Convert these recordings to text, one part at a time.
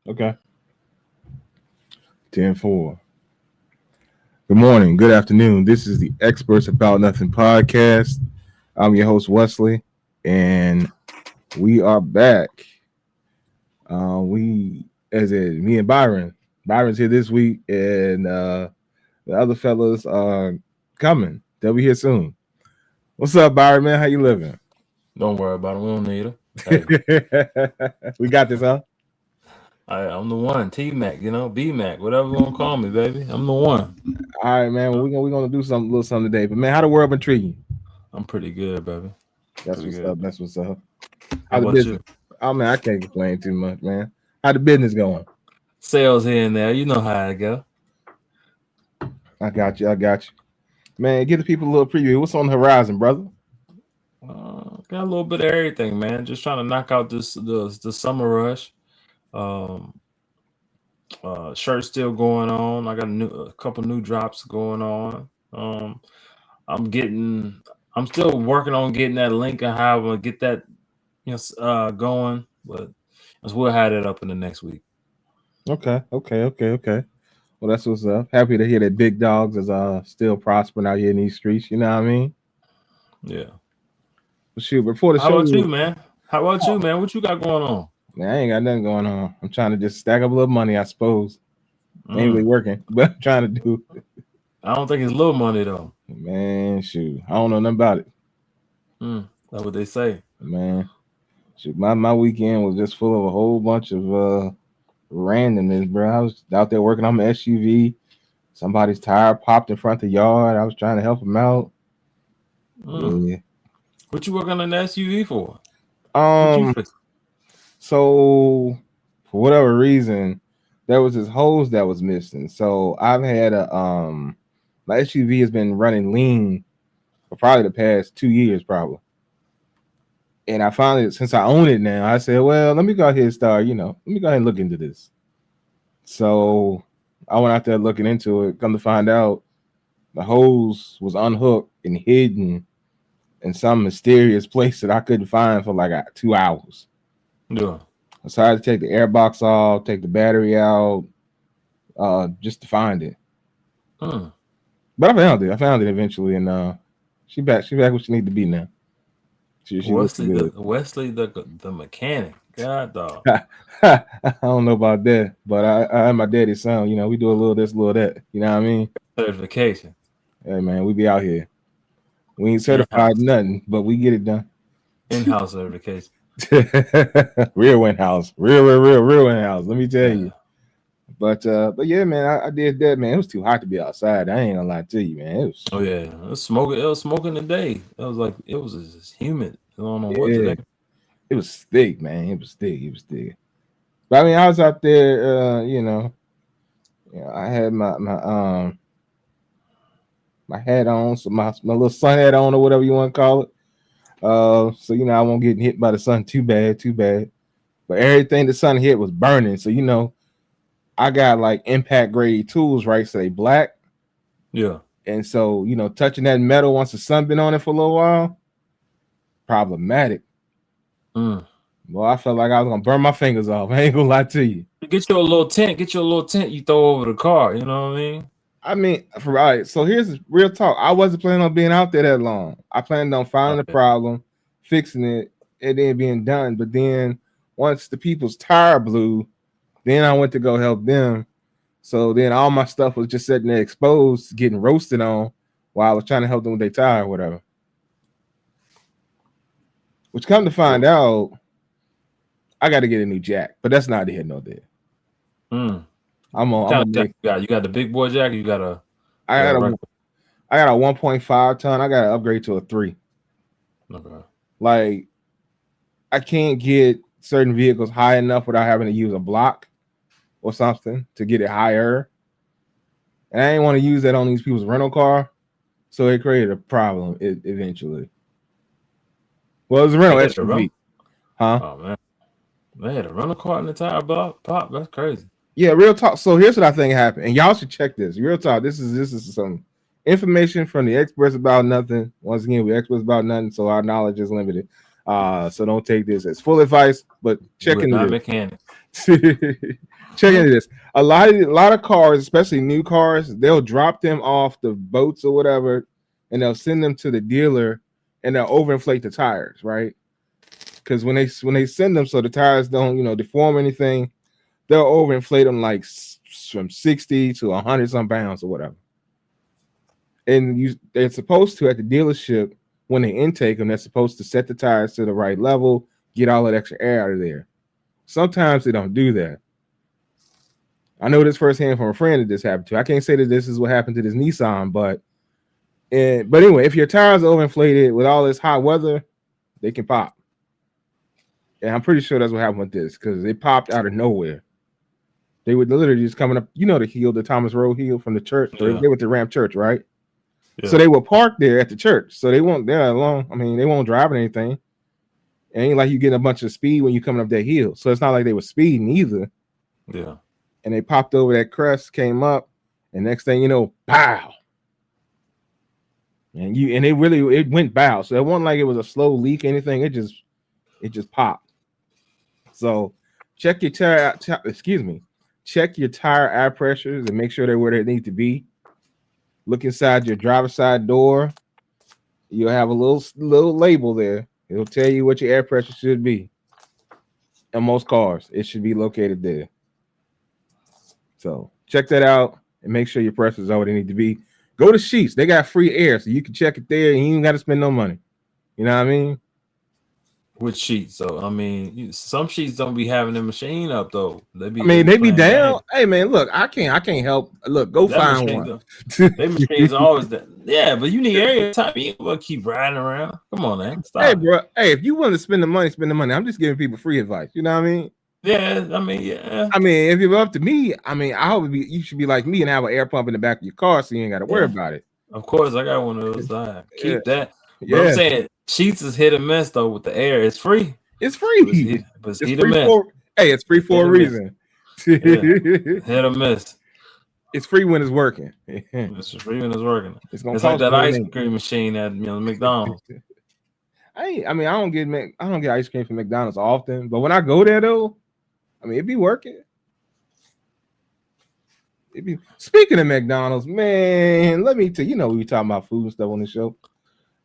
Okay. 10-4. Good morning. Good afternoon. This is the Experts About Nothing podcast. I'm your host, Wesley, and we are back. As in me and Byron. Byron's here this week, and the other fellas are coming. They'll be here soon. What's up, Byron, man? How you living? Don't worry about it. We don't need her. Hey, We got this, huh? I'm the one. T Mac, B Mac, whatever you want to call me, baby. I'm the one. All right, man. Well, we're gonna do something, a little something today. But man, how the world been treating you? I'm pretty good, baby. That's Pretty what's good. up. That's what's up. How How the about business? you? Oh man, I can't complain too much, man. How the business going? Sales here and there. You know how it go. I got you. I got you. Man, give the people a little preview. What's on the horizon, brother? Got a little bit of everything, man. Just trying to knock out the summer rush. Um, Shirt still going on. I got a couple new drops going on. I'm getting. I'm still working on getting that link and how I'm gonna get that going, but we'll have it up in the next week. Okay. Well, that's what's up. Happy to hear that big dogs is still prospering out here in these streets. You know what I mean? Yeah. But shoot, before the How about show, you, man? How about you, man? What you got going on? man, I ain't got nothing going on. I'm trying to just stack up a little money, I suppose. Ain't really Mm, working, but I'm trying to do. I don't think it's little money though. Man, shoot, I don't know nothing about it, That's what they say. man. Shoot, my weekend was just full of a whole bunch of randomness, bro. I was out there working on my SUV. Somebody's tire popped in front of the yard. I was trying to help them out. Mm. Yeah. What you working on the SUV for? What you Um. fix? So for whatever reason, there was this hose that was missing. So I've had my SUV has been running lean for probably the past 2 years, probably. And I finally, since I own it now, I said, well, let me go ahead and start. Let me go ahead and look into this. So I went out there looking into it. Come to find out, the hose was unhooked and hidden in some mysterious place that I couldn't find for like 2 hours. Yeah. So I had to take the air box off, take the battery out, just to find it. Mm. But I found it. I found it eventually, and she back. She back where she need to be now. She looking Wesley good. the mechanic. God dog. I don't know about that, but I am my daddy's son. We do a little this, a little that. You know what I mean? Certification. Hey man, we be out here. We ain't certified In-house. nothing, but we get it done. In-house certification. Real in house, real in house. Let me tell you. Yeah. But yeah, man, I did that, man. It was too hot to be outside. I ain't gonna lie to you, man. It was, Oh yeah. It was smoking today. It was like it was just humid. I don't know what yeah, today. it was thick, man. It was thick. It was thick. But I mean, I was out there, I had my hat on, so my little sun hat on or whatever you want to call it. So I won't get hit by the sun too bad, too bad. But everything the sun hit was burning. So I got like impact grade tools, right? So they black. Yeah. And so, touching that metal once the sun been on it for a little while, problematic. Mm. Well, I felt like I was gonna burn my fingers off. I ain't gonna lie to you. Get you a little tent. Get you a little tent you throw over the car. You know what I mean? I mean, right. So here's the real talk. I wasn't planning on being out there that long. I planned on finding the Okay. problem, fixing it, and then being done. But then once the people's tire blew, then I went to go help them. So then all my stuff was just sitting there exposed, getting roasted on while I was trying to help them with their tire or whatever. Which come to find out, I got to get a new jack, but that's not here nor there. Mm. I'm What on. I'm kind gonna of jack make. you got? You got the big boy jack. You got a I got a. regular. I got a 1.5 ton. I got to upgrade to a 3. Okay. Like I can't get certain vehicles high enough without having to use a block or something to get it higher. And I didn't want to use that on these people's rental car, so it created a problem eventually. Well, it was a rental They had to run. SUV, huh? Oh man, they had to run a car in the tire block. Pop. That's crazy. Yeah, real talk. So here's what I think happened, and y'all should check this. Real talk. This is some information from the experts about nothing. Once again, we're experts about nothing, so our knowledge is limited. So don't take this as full advice, but check We're into not this. mechanics. check into this. A lot of cars, especially new cars, they'll drop them off the boats or whatever, and they'll send them to the dealer, and they'll overinflate the tires, right? Because when they send them, so the tires don't deform anything, they'll overinflate them like from 60 to 100 some pounds or whatever. And they're supposed to at the dealership when they intake them, they're supposed to set the tires to the right level, get all that extra air out of there. Sometimes they don't do that. I know this firsthand from a friend that this happened to. I can't say that this is what happened to this Nissan, but anyway, if your tires are overinflated with all this hot weather, they can pop. And I'm pretty sure that's what happened with this because it popped out of nowhere. They were literally just coming up, the hill, the Thomas Road hill from the church. Yeah. They went to Ramp Church, right? Yeah. So they were parked there at the church. So they won't there alone. I mean, they won't drive or anything. It ain't like you get a bunch of speed when you're coming up that hill. So it's not like they were speeding either. Yeah. And they popped over that crest, came up, and next thing you know, pow. And it went bow. So it wasn't like it was a slow leak or anything. It just popped. So check your tire. Check your tire air pressures and make sure they're where they need to be. Look inside your driver's side door. You'll have a little label there. It'll tell you what your air pressure should be. In most cars, it should be located there. So check that out and make sure your pressures are where they need to be. Go to Sheets. They got free air, so you can check it there and you ain't got to spend no money. You know what I mean? With Sheets, so I mean, some Sheets don't be having the machine up though. They be down. Hey man, look, I can't help. Look, go find one. They machines are always that. Yeah, but you need area time. You ain't gonna keep riding around. Come on, man. Stop. Hey, bro. Hey, if you want to spend the money, spend the money. I'm just giving people free advice. You know what I mean? Yeah, I mean, yeah. I mean, if you're up to me, I mean, you should be like me and have an air pump in the back of your car, so you ain't got to worry about it. Of course, I got one of those. Keep that. But I'm saying Sheets is hit or miss though with the air. It's free. It's free. But it's hit or miss. It's free for a reason. Hit or miss. It's free when it's working. It's free when it's working. It's like that ice cream machine at McDonald's. I don't get ice cream from McDonald's often, but when I go there though, I mean, it be working. Speaking of McDonald's, man, let me tell you, we talking about food and stuff on the show.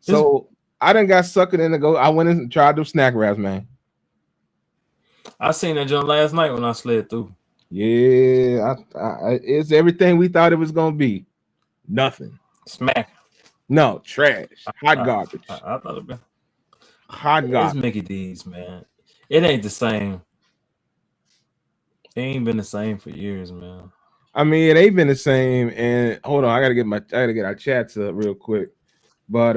So I done got suckered in to go. I went and tried those snack wraps, man. I seen that jump last night when I slid through. Yeah, it's everything we thought it was gonna be. Nothing. Smack. No, trash. Hot garbage. I thought it'd be hot garbage. It's Mickey D's, man. It ain't the same. It ain't been the same for years, man. I mean, it ain't been the same. And hold on, I gotta get our chats up real quick. But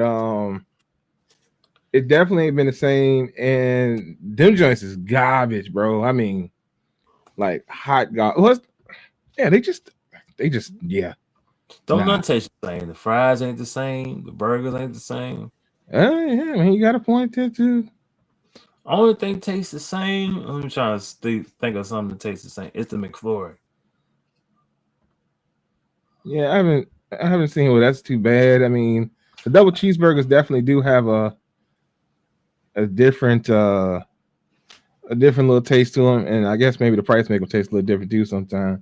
it definitely ain't been the same. And them joints is garbage, bro. I mean, like hot garbage. They just Don't none taste the same. The fries ain't the same. The burgers ain't the same. Yeah, I mean, you got a point there too. Only thing tastes the same. I'm trying to think of something that tastes the same. It's the McFlurry. Yeah, I haven't seen. Well, that's too bad. I mean, the double cheeseburgers definitely do have a different little taste to them, and I guess maybe the price make them taste a little different too sometimes.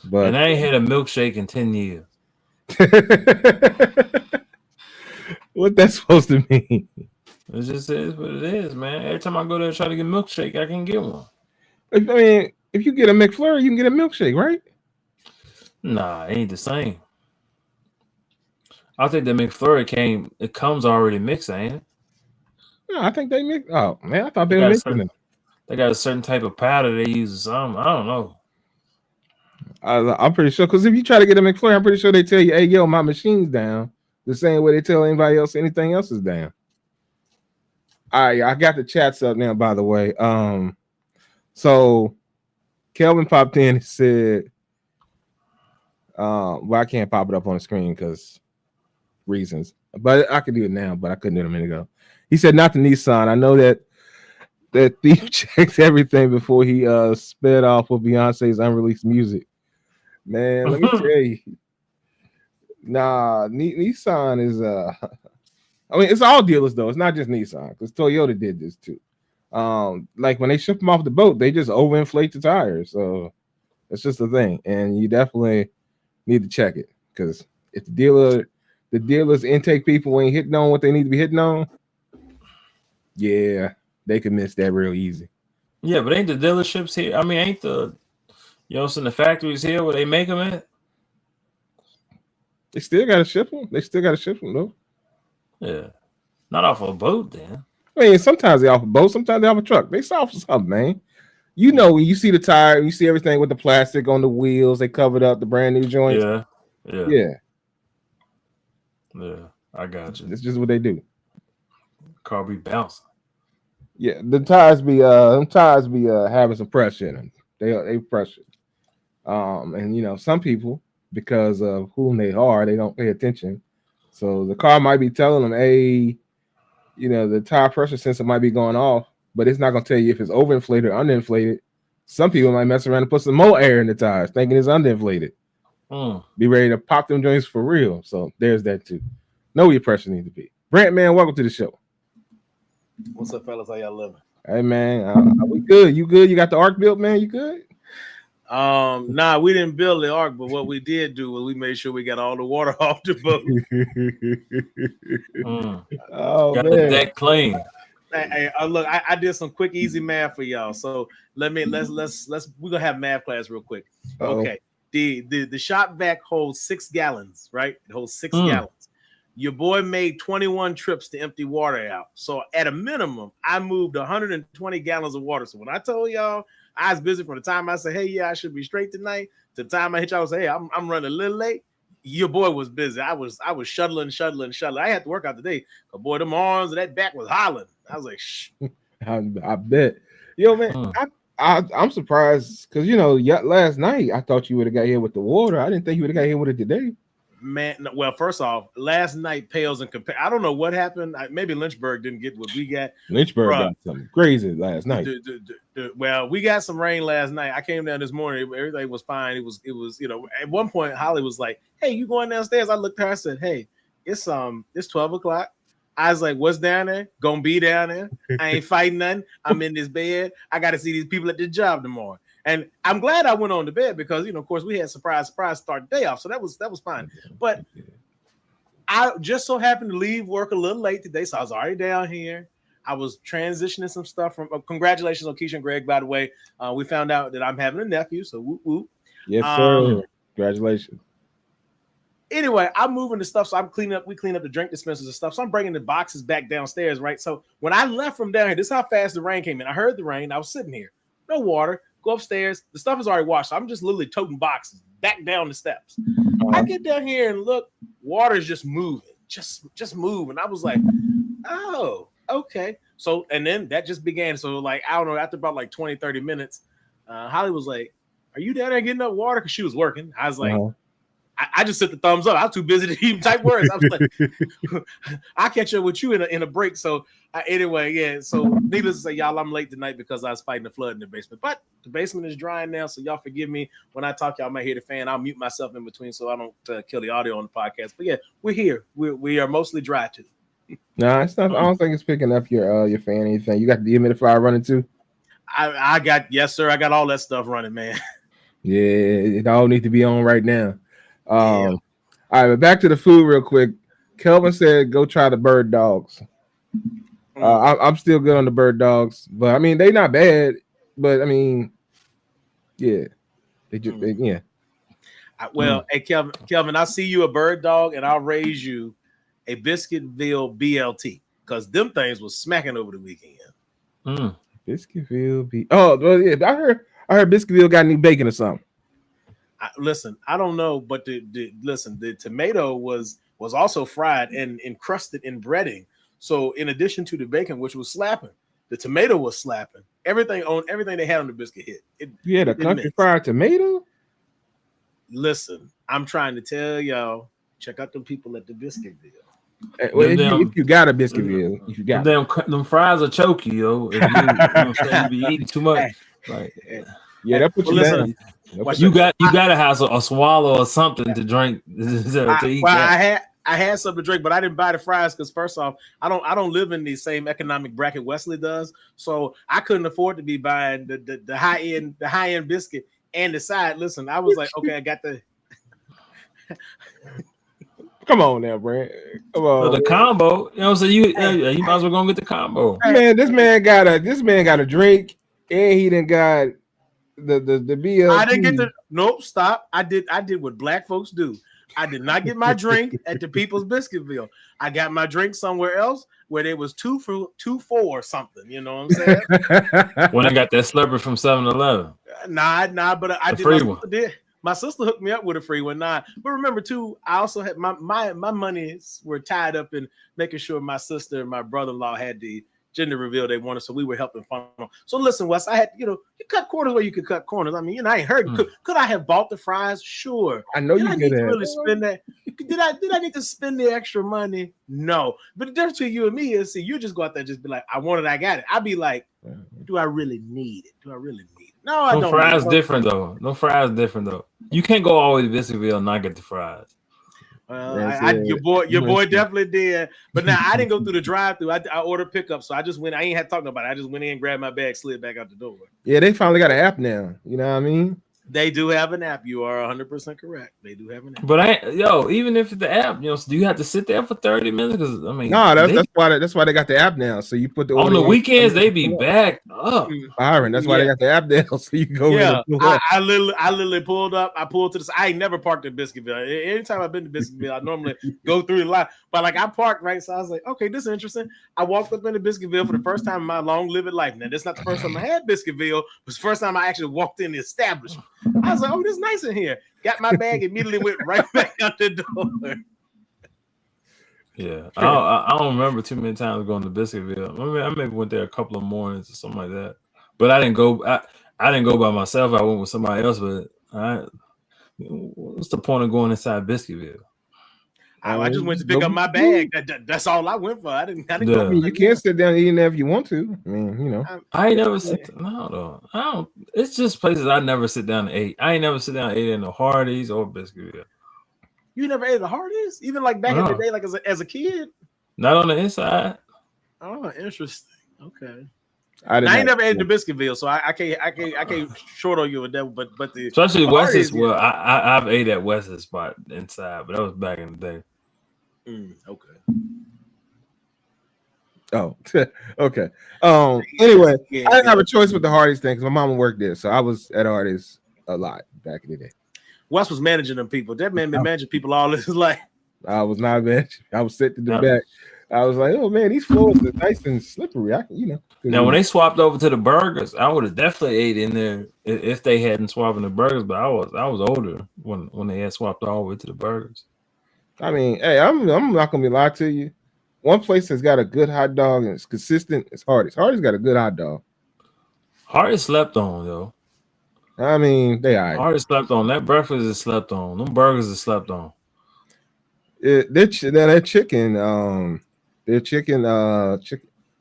But and I ain't had a milkshake in 10 years. What that's supposed to mean? It just is what it is, man. Every time I go there and try to get a milkshake, I can get one. I mean, if you get a McFlurry, you can get a milkshake, right? Nah, it ain't the same. I think the McFlurry comes already mixed, ain't it? No, I think they mix. Oh man, I thought they were mixing it. They got a certain type of powder they use or something. I don't know. I'm pretty sure because if you try to get a McFlurry, I'm pretty sure they tell you, "Hey, yo, my machine's down." The same way they tell anybody else anything else is down. All right, I got the chats up now. By the way, so Kelvin popped in and said, "Well, I can't pop it up on the screen because reasons, but I can do it now. But I couldn't do it a minute ago." He said, "Not the Nissan. I know that thief checked everything before he sped off with Beyonce's unreleased music." Man, let me tell you. Nah, Nissan is I mean, it's all dealers though. It's not just Nissan because Toyota did this too. Like when they ship them off the boat, they just overinflate the tires. So It's just a thing, and you definitely need to check it because if the dealers intake people ain't hitting on what they need to be hitting on, yeah, they can miss that real easy. Yeah, but ain't the dealerships here? I mean, ain't the factories here where they make them at? They still got to ship them. They still got to ship them though. Yeah, not off a boat then. I mean, sometimes they off a boat, sometimes they off a truck. They soft for something, man. You know, when you see the tire, you see everything with the plastic on the wheels, they covered up the brand new joints. Yeah, Yeah. I got you. It's just what they do. Car be bouncing. Yeah, the tires be having some pressure in them. They pressure. And you know, some people, because of whom they are, they don't pay attention. So the car might be telling them, hey, you know, the tire pressure sensor might be going off, but it's not gonna tell you if it's overinflated or underinflated. Some people might mess around and put some more air in the tires, thinking it's underinflated. Be ready to pop them joints for real. So there's that too. Know where your pressure needs to be. Brent, man, welcome to the show. What's up, fellas? How y'all living? Hey, man, we good. You good? You got the arc built, man? You good? Nah, we didn't build the ark, but what we did do was we made sure we got all the water off the boat. Oh, got man. the deck clean. Hey, look, I did some quick, easy math for y'all. So let's we're gonna have math class real quick. Uh-oh. Okay. The shop vac holds 6 gallons, right? It holds 6 gallons. Your boy made 21 trips to empty water out. So at a minimum, I moved 120 gallons of water. So when I told y'all I was busy from the time I said, hey, yeah, I should be straight tonight, to the time I hit y'all and say, hey, I'm running a little late. Your boy was busy. I was shuttling. I had to work out today. But boy, them arms and that back was hollering. I was like, shh. I bet. Yo, man, I'm surprised because, you know, last night I thought you would have got here with the water. I didn't think you would have got here with it today. Man, well, first off, last night pales in comparison. I don't know what happened. Maybe Lynchburg didn't get what we got. Lynchburg got something crazy last night. Well, we got some rain last night. I came down this morning. Everything was fine. It was, you know, at one point, Holly was like, hey, you going downstairs? I looked at her. I said, hey, it's 12 o'clock. I was like, what's down there? Gonna be down there. I ain't fighting nothing. I'm in this bed. I got to see these people at the job tomorrow. And I'm glad I went on to bed because, you know, of course, we had surprise start the day off. So that was fine. But I just so happened to leave work a little late today. So I was already down here. I was transitioning some stuff from congratulations on Keisha and Greg, by the way. We found out that I'm having a nephew. So whoop, whoop. Yes, sir. Congratulations. Anyway, I'm moving the stuff. So we clean up the drink dispensers and stuff. So I'm bringing the boxes back downstairs, right? So when I left from down here, this is how fast the rain came in. I heard the rain. I was sitting here. No water. Go upstairs. The stuff is already washed. So I'm just literally toting boxes back down the steps. I get down here and look, water is just moving, just moving. I was like, oh, okay. So, and then that just began. So like, I don't know, after about like 20, 30 minutes, Holly was like, are you down there getting up water? Because she was working. I was like, I just sent the thumbs up. I was too busy to even type words. I was like, I'll catch up with you in a break. So anyway, yeah. So needless to say, y'all, I'm late tonight because I was fighting the flood in the basement. But the basement is drying now, so y'all forgive me. When I talk, y'all might hear the fan. I'll mute myself in between so I don't kill the audio on the podcast. But yeah, we're here. We are mostly dry too. No, it's not. I don't think it's picking up your fan or anything. You got the dehumidifier running too? I got, yes, sir. I got all that stuff running, man. Yeah, it all needs to be on right now. All right, but back to the food real quick. Kelvin said go try the bird dogs. I'm still good on the bird dogs, but I mean they not bad. But I mean, yeah, they just yeah. Well, hey Kelvin, I'll see you a bird dog, and I'll raise you a Biscuitville BLT because them things was smacking over the weekend. Biscuitville B. Oh, well, yeah, I heard Biscuitville got new bacon or something. Listen, I don't know, but the tomato was also fried and encrusted in breading. So in addition to the bacon, which was slapping, the tomato was slapping. Everything they had on the biscuit hit. You had a country fried tomato? Listen, I'm trying to tell y'all, check out them people at the Biscuitville. Well, if you got a Biscuitville, if you got them fries are choky, yo. If you be eating too much, like yeah, that put you down. You gotta have a swallow or something to drink to eat. Well, I had something to drink, but I didn't buy the fries because first off, I don't live in the same economic bracket Wesley does, so I couldn't afford to be buying the high end biscuit and the side. Listen, I was like, okay, I got the. Come on now, Brent. Come So on, the man. combo, you know, so you Hey, might as well go get the combo. Man, this man got a Drake, and he done got the BLT. I didn't get the nope. Stop. I did what black folks do. I did not get my drink at the People's Biscuitville. I got my drink somewhere else where there was 2 for $2 or something. You know what I'm saying? When I got that slurper from 7-Eleven. Nah. But I The did. free My one. sister did. My sister hooked me up with a free one. Nah, but remember too, I also had my monies were tied up in making sure my sister and my brother-in-law had the gender reveal they wanted, so we were helping fund them. So listen, Wes, I had, you cut corners where you could cut corners. I mean, I ain't heard. Could I have bought the fries? Sure. I know you I could need to have. really spend that. Did I need to spend the extra money? No. But the difference between you and me is, see, you just go out there and just be like, I want it, I got it. I'd be like, do I really need it? Do I really need it? No, I don't. Fries different though. No fries different though. You can't go all the way to Biscuitville and not get the fries. Your boy definitely did. But now I didn't go through the drive-through. I ordered pickup, so I just went. I ain't had to talk about it. I just went in, grabbed my bag, slid back out the door. Yeah, they finally got an app now. You know what I mean? They do have an app. You are 100% correct. They do have an app. But even if the app, do you have to sit there for 30 minutes? Because I mean, no, that's why they got the app now. So you put the on the weekends they be backed up. Byron, that's why they got the app now. So you go. Yeah, I literally pulled up. I pulled to the. I ain't never parked in Biscuitville. Anytime I've been to Biscuitville, I normally go through the line. But like I parked right, so I was like, okay, this is interesting. I walked up into Biscuitville for the first time in my long living life. Now, this is not the first time I had Biscuitville. It was the first time I actually walked in the establishment. I was like, oh, this is nice in here. Got my bag, immediately went right back out the door. Yeah, I don't remember too many times going to Biscuitville. I maybe went there a couple of mornings or something like that. But I didn't go. I didn't go by myself. I went with somebody else. But what's the point of going inside Biscuitville? I just went to pick up my bag. That's all I went for. I didn't go. I mean, you can't sit down eating there if you want to. I mean, I ain't never sit. No, though. I don't. It's just places I never sit down and ate. I ain't never sit down and ate in the Hardee's or Biscuitville. You never ate at the Hardee's, even like back in the day, like as a kid. Not on the inside. Oh, interesting. Okay. I ain't never ate the Biscuitville, so I can't short on you with that. But the especially Wes's. Well, I've ate at Wes's spot inside, but that was back in the day. Okay. Oh, okay. Anyway, I didn't have a choice with the Hardee's thing because my mama worked there, so I was at Hardee's a lot back in the day. Wes was managing them people. That man been managing people all his life. I was not managing. I was sitting in the back. I was like, oh man, these floors are nice and slippery. Now, when they swapped over to the burgers, I would have definitely ate in there if they hadn't swapped in the burgers. But I was older when they had swapped all the way to the burgers. I mean, hey, I'm not gonna be lied to you. One place that's got a good hot dog and it's consistent is Hardee's. Hardee's got a good hot dog. Hardee's slept on though. I mean, they are. Hardee's slept on. That breakfast is slept on. Them burgers is slept on. Their chicken, the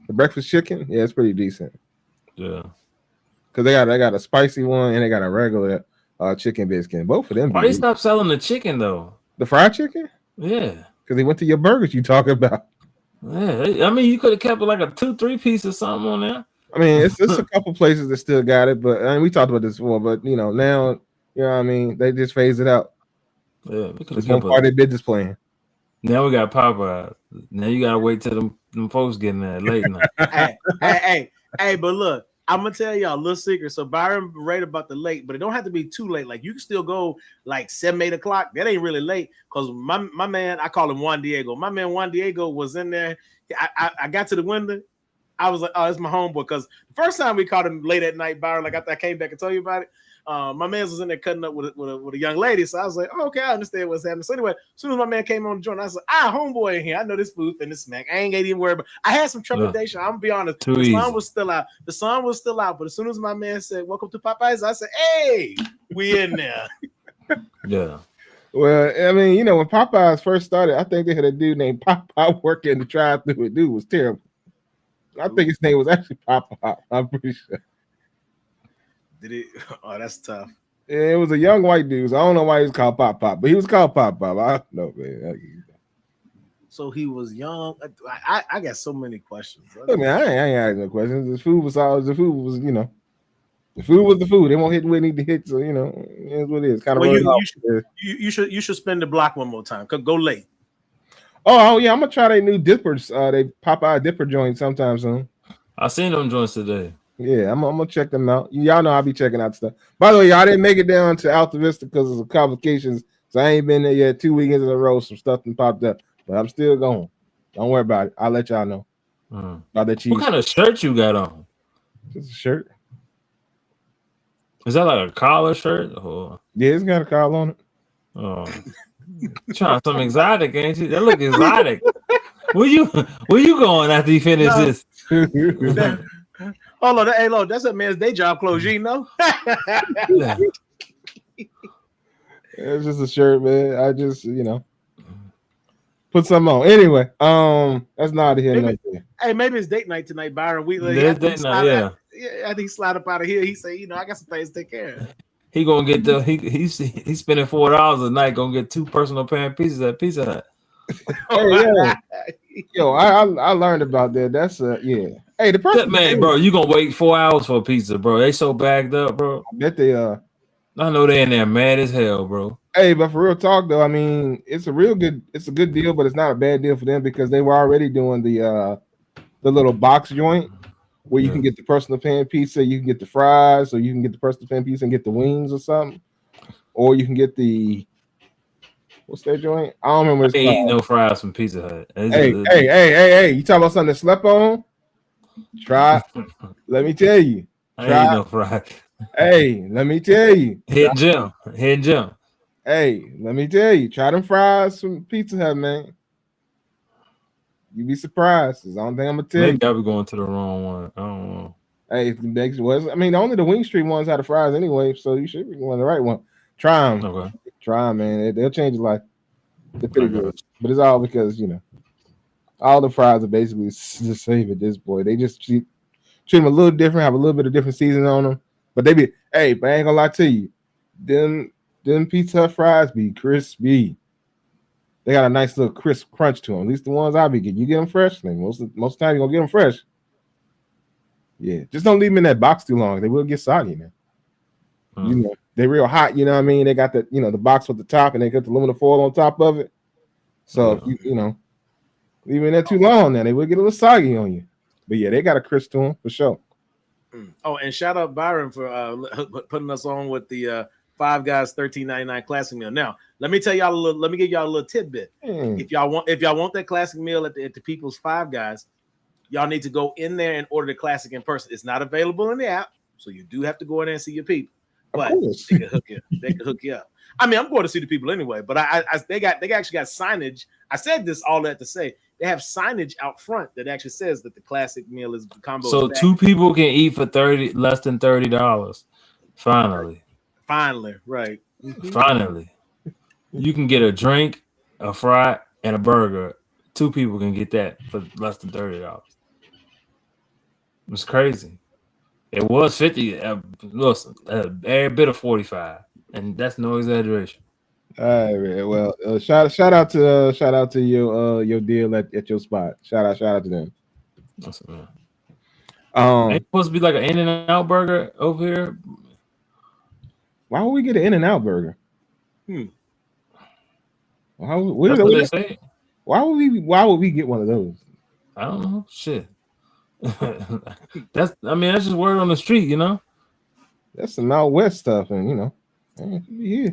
breakfast chicken, yeah, it's pretty decent. Yeah, because they got a spicy one and they got a regular chicken biscuit. Both of them. Why they stop selling the chicken though? The fried chicken? Yeah, because they went to your burgers you talking about. Yeah, I mean, you could have kept it like a 2-3 piece or something on there. I mean, it's a couple places that still got it, but we talked about this before. But now, you know what I mean, they just phase it out. Yeah, it's one part of their business plan. Now we got Popeyes. Now you gotta wait till them folks getting there late night. hey, but look, I'm gonna tell y'all a little secret. So Byron right about the late, but it don't have to be too late. Like you can still go like 7-8 o'clock. That ain't really late because my man, I call him Juan Diego. My man Juan Diego was in there. I got to the window. I was like, oh, it's my homeboy. Because the first time we caught him late at night, Byron, like after I came back and told you about it, my man was in there cutting up with a young lady. So I was like, oh, okay, I understand what's happening. So anyway, as soon as my man came on the joint, I was like, homeboy in here. I know this food and this smack. I ain't even worried about. I had some trepidation. I'm gonna be honest. The sun was still out. The sun was still out. But as soon as my man said, welcome to Popeyes, I said, hey, we in there. Yeah. Well, I mean, when Popeyes first started, I think they had a dude named Popeye working in the drive-thru. The dude was terrible. I think his name was actually Popeye. I'm pretty sure. Did it? Oh, that's tough. Yeah, it was a young white dude. So I don't know why he was called Popeye, but he was called Popeye. I don't know, man. So he was young. I got so many questions. Look, man, I ain't asking no questions. The food was, The food was the food. They won't hit where it need to hit. So it's what it is. Kind of Well, run it off. you should spin the block one more time. Go late. Oh yeah, I'm gonna try their new dippers. They Popeye dipper joint sometime soon. I seen them joints today. Yeah, I'm gonna check them out. Y'all know I'll be checking out stuff. By the way, y'all didn't make it down to Alta Vista because of some complications. So I ain't been there yet. 2 weekends in a row, some stuff done popped up. But I'm still going. Don't worry about it. I'll let y'all know. About that cheese. What kind of shirt you got on? Just a shirt. Is that like a collar shirt? Or... Yeah, it's got a collar on it. Oh, trying something exotic, ain't you? That look exotic. Where you going after you finish this? Hold on, hey, look, that's a man's day job clothes, you know. It's just a shirt, man. I just put something on. Anyway, that's not here. Maybe it's date night tonight, Byron. Date night, yeah. I think he slide up out of here. He say, I got some things to take care of. He gonna get he's spending $4 a night, gonna get 2 personal pan pizzas at Pizza Hut. Yo, I learned about that. That's yeah. Hey, the person man, bro, you gonna wait 4 hours for a pizza, bro? They so bagged up, bro. I bet they are. I know they in there mad as hell, bro. Hey, but for real talk though, I mean, it's a good deal, but it's not a bad deal for them because they were already doing the little box joint where you can get the personal pan pizza, you can get the fries, or you can get the personal pan pizza and get the wings or something, or you can get the what's that joint? I don't remember. I ain't eating no fries from Pizza Hut. Hey! You talking about something that slept on? Try. Let me tell you. I ain't eating no fries. Hey, let me tell you. Hidden gem. Hey, let me tell you. Try them fries from Pizza Hut, man. You'd be surprised. It's the only thing I'm gonna tell you. Maybe I'll be going to the wrong one. I don't know. Hey, only the Wing Street ones had the fries anyway, so you should be going the right one. Try them. Okay. Try them, man. They'll change your life. They're pretty good. But it's all because, all the fries are basically the same at this point. They just treat them a little different, have a little bit of different seasoning on them. But but I ain't gonna lie to you. Them Pizza Hut fries be crispy. They got a nice little crisp crunch to them. At least the ones I be getting. You get them fresh. Like most of the time, you're gonna get them fresh. Yeah, just don't leave them in that box too long. They will get soggy, man. They're real hot. You know what I mean? They got the the box with the top, and they got the aluminum foil on top of it. So if you leave them in there too long, now they will get a little soggy on you. But yeah, they got a crisp to them for sure. Oh, and shout out Byron for putting us on with the Five Guys $13.99 classic meal. Now, let me give y'all a little tidbit. If y'all want that classic meal at the People's Five Guys, y'all need to go in there and order the classic in person. It's not available in the app, so you do have to go in there and see your people. But they can hook you up. I mean, I'm going to see the people anyway, but they actually got signage. I said this all that to say they have signage out front that actually says that the classic meal is the combo. So 2 people can eat for less than $30. Finally, right. Finally, you can get a drink, a fry, and a burger. 2 people can get that for less than $30. It's crazy. It was 50. Listen, every bit of 45, and that's no exaggeration. All right, man. Well, shout out to your deal at your spot. Shout out to them. Awesome, ain't supposed to be like an In-N-Out burger over here. Why would we get an In-N-Out burger? Why would we get one of those? I don't know. Shit. That's just word on the street, That's some out west stuff, and yeah.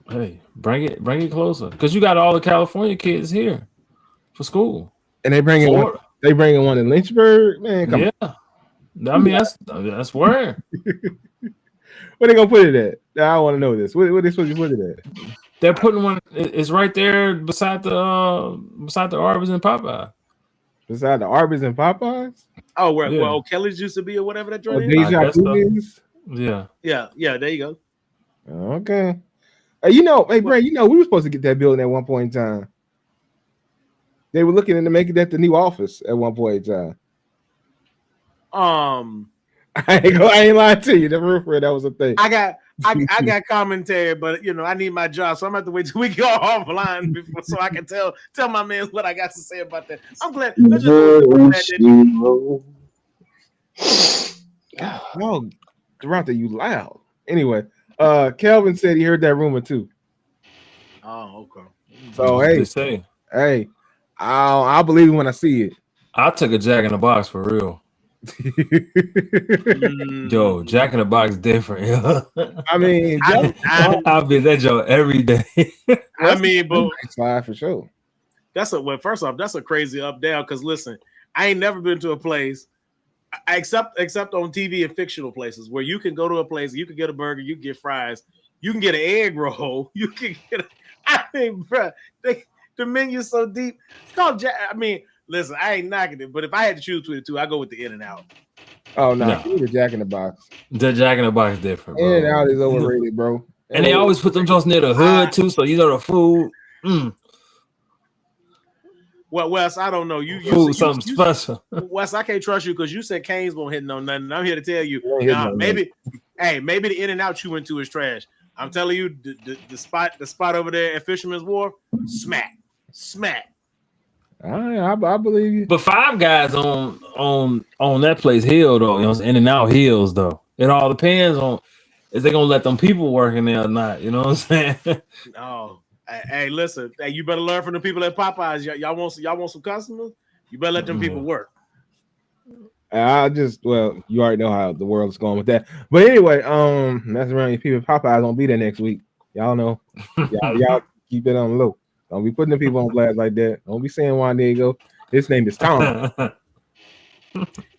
Hey, bring it closer, because you got all the California kids here for school, and they bring one in Lynchburg, man. Come on. I mean that's where. Where they gonna put it at? I want to know this. Where they supposed to put it at? They're putting one. It's right there beside the Arby's and Popeye. Beside the Arby's and Popeyes? Oh, where O'Kelly's used to be or whatever that joint is? Yeah. There you go. Okay. Hey, Brad, we were supposed to get that building at one point in time. They were looking into making that the new office at one point in time. I ain't lying to you. The roofer, that was a thing. I got commentary, but I need my job, so I'm gonna have to wait till we go offline so I can tell my man what I got to say about that. I'm glad. Durante, you loud. Anyway, Kelvin said he heard that rumor too. Oh, okay. So What they hey, say? hey, I'll believe it when I see it. I took a Jack in the Box for real. Yo, Jack in the Box different. I mean, I'll be that Joe every day. I mean, but slide for sure. First off, that's a crazy up down. Because listen, I ain't never been to a place, except on TV and fictional places, where you can go to a place, you can get a burger, you can get fries, you can get an egg roll, you can get. I mean, bro, the menu's so deep. It's called Jack. I mean, listen, I ain't knocking it, but if I had to choose between the two, I go with the In-N-Out. Oh no, the Jack in the Box. The Jack in the Box different, bro. In-N-Out is overrated, bro. And they always put them joints near the hood too, so you know the food. Well, Wes, I don't know. You something special. Wes, I can't trust you because you said Canes won't hit no nothing. I'm here to tell you, maybe the In-N-Out you went to is trash. I'm telling you, the spot over there at Fisherman's Wharf, smack. I believe you. But Five Guys on that place hill though, you know, In-N-Out hills though. It all depends on is they gonna let them people work in there or not. You know what I'm saying? Oh. Hey, listen. Hey, you better learn from the people at Popeyes. Y'all want some customers? You better let them people work. You already know how the world's going with that. But anyway, that's around your people. Popeyes won't be there next week. Y'all know. Y'all keep it on low. Don't be putting the people on blast like that. Don't be saying Juan Diego. His name is Tom.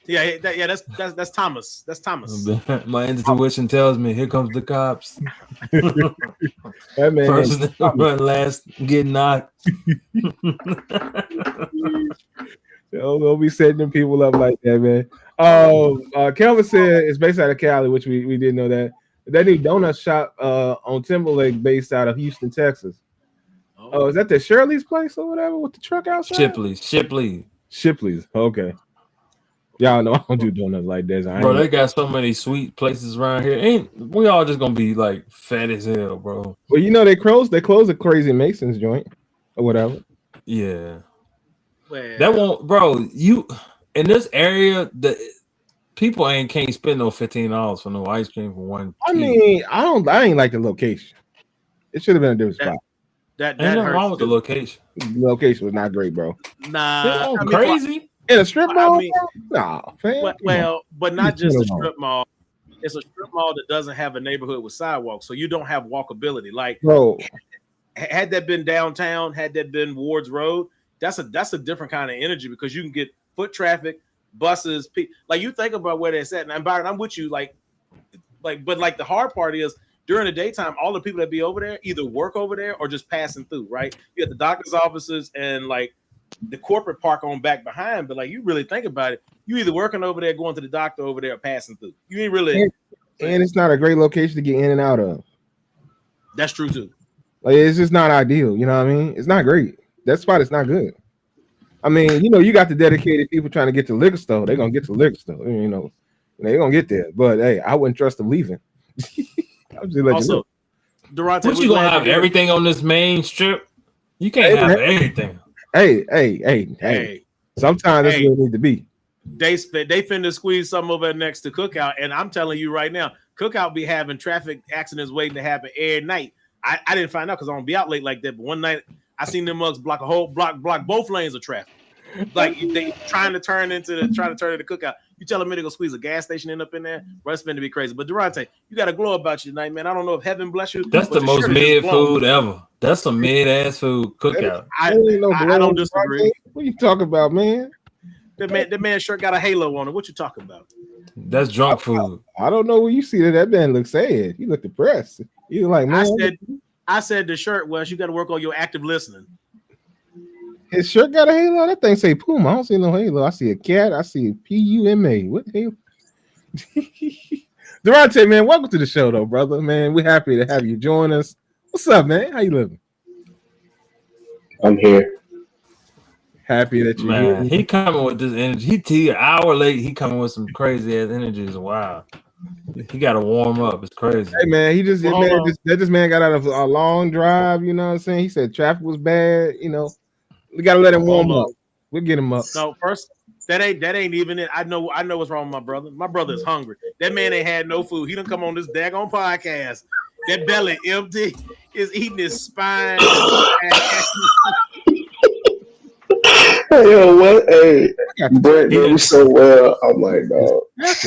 That's Thomas. That's Thomas. My intuition tells me, here comes the cops. That man first run, last get knocked. Don't be setting them people up like that, man. Kelvin said it's based out of Cali, which we didn't know that. That new donut shop on Timberlake based out of Houston, Texas. Oh, is that the Shirley's place or whatever with the truck outside? Shipley's. Okay. Y'all know I don't do donuts like this. Bro, they got so many sweet places around here. Ain't we all just gonna be like fat as hell, bro? Well, you know they closed a Crazy Mason's joint or whatever. Yeah. Well, that won't, bro. You in this area, the people can't spend no $15 for no ice cream for one. I mean, I ain't like the location. It should have been a different spot. That ain't nothing wrong with the location. The location was not great, bro. Nah, crazy. In a strip mall? Nah, fam. But not just a strip mall. It's a strip mall that doesn't have a neighborhood with sidewalks, so you don't have walkability. Like, bro, had that been downtown, had that been Ward's Road, that's a different kind of energy because you can get foot traffic, buses, like you think about where that's at. And Byron, I'm with you. But the hard part is during the daytime, all the people that be over there either work over there or just passing through. Right? You got the doctor's offices and like the corporate park on back behind, but like you really think about it, you either working over there, going to the doctor over there, or passing through. You ain't really, and it's not a great location to get in and out of. That's true too. Like it's just not ideal. You know what I mean? It's not great. That spot is not good. I mean, you got the dedicated people trying to get to liquor store. They're gonna get to liquor store. They're gonna get there. But hey, I wouldn't trust them leaving. I'm just letting you know. Durante, what you gonna have everything on this main strip? You can't have everything. Hey. Sometimes that's what it need to be. They finna squeeze something over there next to Cookout, and I'm telling you right now, Cookout be having traffic accidents waiting to happen every night. I didn't find out because I don't be out late like that, but one night I seen them mugs block a whole block both lanes of traffic. Like they trying to turn into Cookout. You telling me they gonna squeeze a gas station up in there? Bro, it's finna be crazy. But Durante, you got a glow about you tonight, man. I don't know if heaven bless you. That's the most mid food ever. That's some mid ass food. Cookout. I don't disagree. What you talking about, man? The man shirt got a halo on it. What you talking about? That's drunk food. I don't know where you see that man looks sad. He looked depressed. He was like, man. I said the shirt, Wes, you got to work on your active listening. His shirt got a halo. That thing say Puma. I don't see no halo. I see a cat. I see a Puma. What the hell? Durante, man, welcome to the show, though, brother. Man, we're happy to have you join us. What's up, man? How you living? I'm here. Happy that you're here. He coming with this energy. He an hour late. He coming with some crazy ass energy. It's wild. He got to warm up. It's crazy. Hey man, this man got out of a long drive. You know what I'm saying? He said traffic was bad. We got to let him warm up. We'll get him up. No, That ain't even it. I know what's wrong with my brother. My brother is hungry. That man ain't had no food. He done come on this daggone podcast. That belly empty. Is eating his spine. Yo, what? Hey, Brent knows so well. I'm like, dog.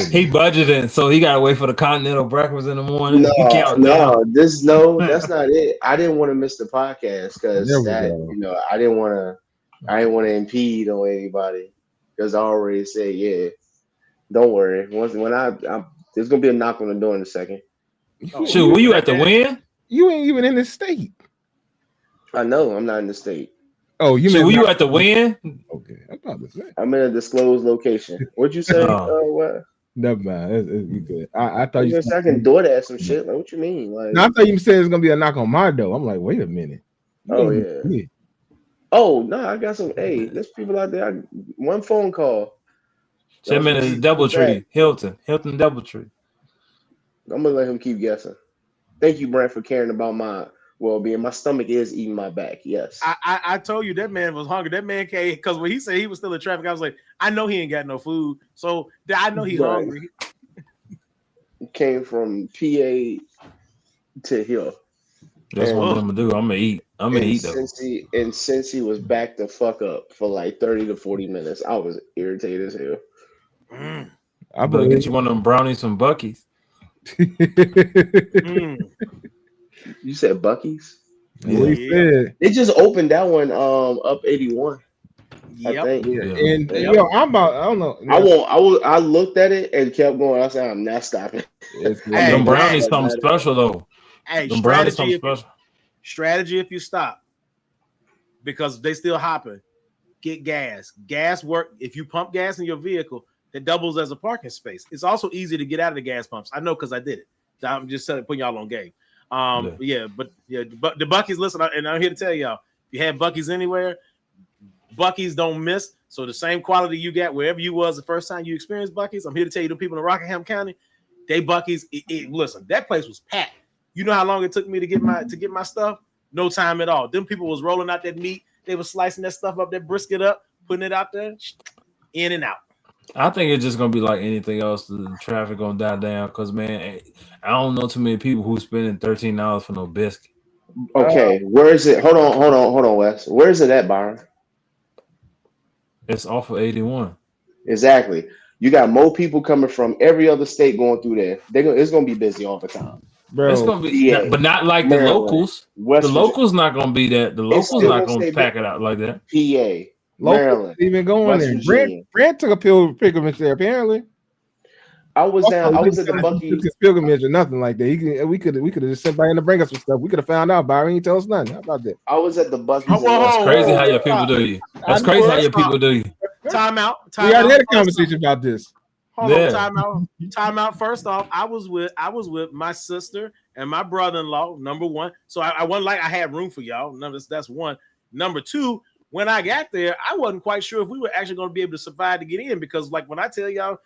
He budgeting, so he gotta wait for the continental breakfast in the morning. No, down. that's not it. I didn't want to miss the podcast because I didn't want to impede on anybody because I already said, yeah, don't worry. When there's gonna be a knock on the door in a second. Shoot, were you at the win? You ain't even in the state. I know I'm not in the state. Oh, you mean were you at the win? Okay, I'm about to say I'm in a disclosed location. What'd you say? What? Never mind. It's good. I thought you said I can DoorDash some shit. Like, what you mean? Like, no, I thought you said it's gonna be a knock on my door. I'm like, wait a minute. Oh yeah. Oh no, I got some. Hey, there's people out there. One phone call. 10 minutes DoubleTree. Hilton DoubleTree. I'm gonna let him keep guessing. Thank you, Brent, for caring about my well-being. My stomach is eating my back. Yes. I told you that man was hungry. That man came because when he said he was still in traffic, I was like, I know he ain't got no food. So I know he's hungry. Came from PA to here. That's what I'm gonna do. I'm gonna eat. Since he was back the fuck up for like 30 to 40 minutes, I was irritated as hell. I better get you one of them brownies from Buc-ee's. You said Buc-ee's? Yeah. They just opened that one up 81. Yep. I think. Yeah. And yo, I don't know. I looked at it and kept going. I said, I'm not stopping. Them brownies something special though. Hey, them brownies something special. Strategy if you stop. Because they still hopping. Get gas. Gas work. If you pump gas in your vehicle, it doubles as a parking space. It's also easy to get out of the gas pumps. I know because I did it. So I'm just putting y'all on game. But the Buc-ee's, listen, and I'm here to tell y'all, if you have Buc-ee's anywhere, Buc-ee's don't miss. So the same quality you got wherever you was the first time you experienced Buc-ee's, I'm here to tell you, the people in Rockingham County, they Buc-ee's. Listen, that place was packed. You know how long it took me to get my stuff? No time at all. Them people was rolling out that meat. They were slicing that stuff up, that brisket up, putting it out there, in and out. I think it's just gonna be like anything else. The traffic gonna die down because, man, I don't know too many people who spending $13 for no biscuit. Okay, where is it? Hold on, Wes. Where is it at, Byron? It's off of 81. Exactly. You got more people coming from every other state going through there. It's gonna be busy all the time. Bro, it's gonna be, but not like Maryland, the locals. The locals not gonna be that. The locals not gonna pack it out like that. PA. Maryland, even going there. Brent took a pilgrimage there. Apparently, I was at the Buc-ee's pilgrimage or nothing like that. We could have just sent by in to bring us some stuff. We could have found out. Byron, you tell us nothing. How about that? I was at the Buc-ee's. That's crazy how your people do you. That's crazy how your people do you. Time out. We already had a conversation about this. Hold on. Time out. First off, I was with my sister and my brother-in-law. Number one, so I wasn't like I had room for y'all. That's one. Number two. When I got there, I wasn't quite sure if we were actually going to be able to survive to get in because, like, when I tell y'all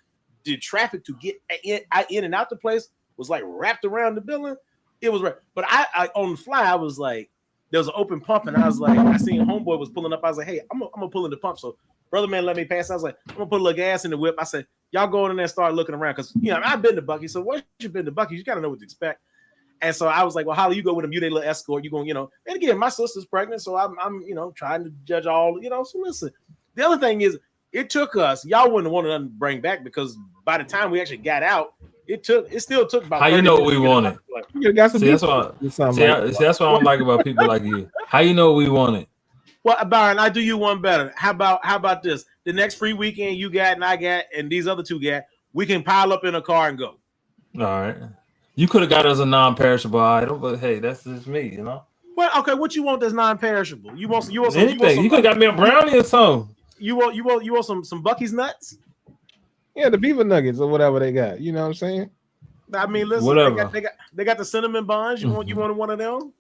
the traffic to get in and out the place was like wrapped around the building, it was right. But I on the fly, I was like, there was an open pump, and I was like, I seen homeboy was pulling up. I was like, hey, I'm gonna pull in the pump. So brother man let me pass. I was like, I'm gonna put a little gas in the whip. I said, y'all go in there and start looking around because I've been to Buc-ee's. So once you've been to Buc-ee's, you gotta know what to expect. And so I was like, well, how do you go with them? You need a little escort. You going, and again, my sister's pregnant, so I'm trying to judge all, So listen, the other thing is, it took us. Y'all wouldn't want to bring back because by the time we actually got out, it still took about. How you know what we wanted? That's what I don't like about people like you. How you know what we wanted? Well, Byron, I do you one better. How about this? The next free weekend you got and I got and these other two got, we can pile up in a car and go. All right. You could have got us a non-perishable item, but hey, that's just me, Well, okay, what you want that's non-perishable? You want some anything? You could have got me a brownie or something. You want some Buc-ee's nuts? Yeah, the beaver nuggets or whatever they got. You know what I'm saying? I mean, listen, whatever. They got the cinnamon buns. You want one of them?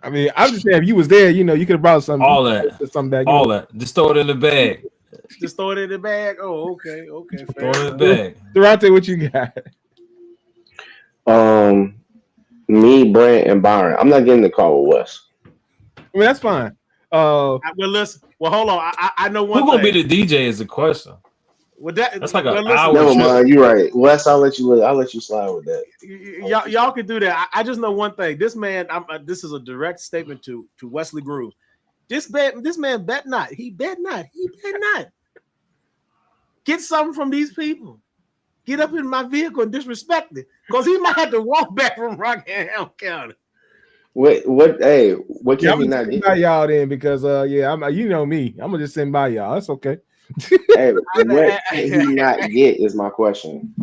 I mean, I'm just saying if you was there, you could have brought something. All that. Just throw it in the bag. Just throw it in the bag. Oh, okay. Throw it in the bag. Throw out there what you got. Me, Brent, and Byron. I'm not getting the call with Wes. I mean, that's fine. Well, listen, Well, hold on. I know one Who gonna thing. be the DJ is the question. That's like an listen, hour. Never mind. You're right. Wes, I'll let you slide with that. Y'all can do that. I just know one thing. This man, this is a direct statement to Wesley Groove. This man bet not. He bet not. Get something from these people. Get up in my vehicle and disrespect it, because he might have to walk back from Rockingham County. What can he not get? By y'all then, because I'm you know me. I'm gonna just send by y'all. That's okay. Hey, what can he not get is my question.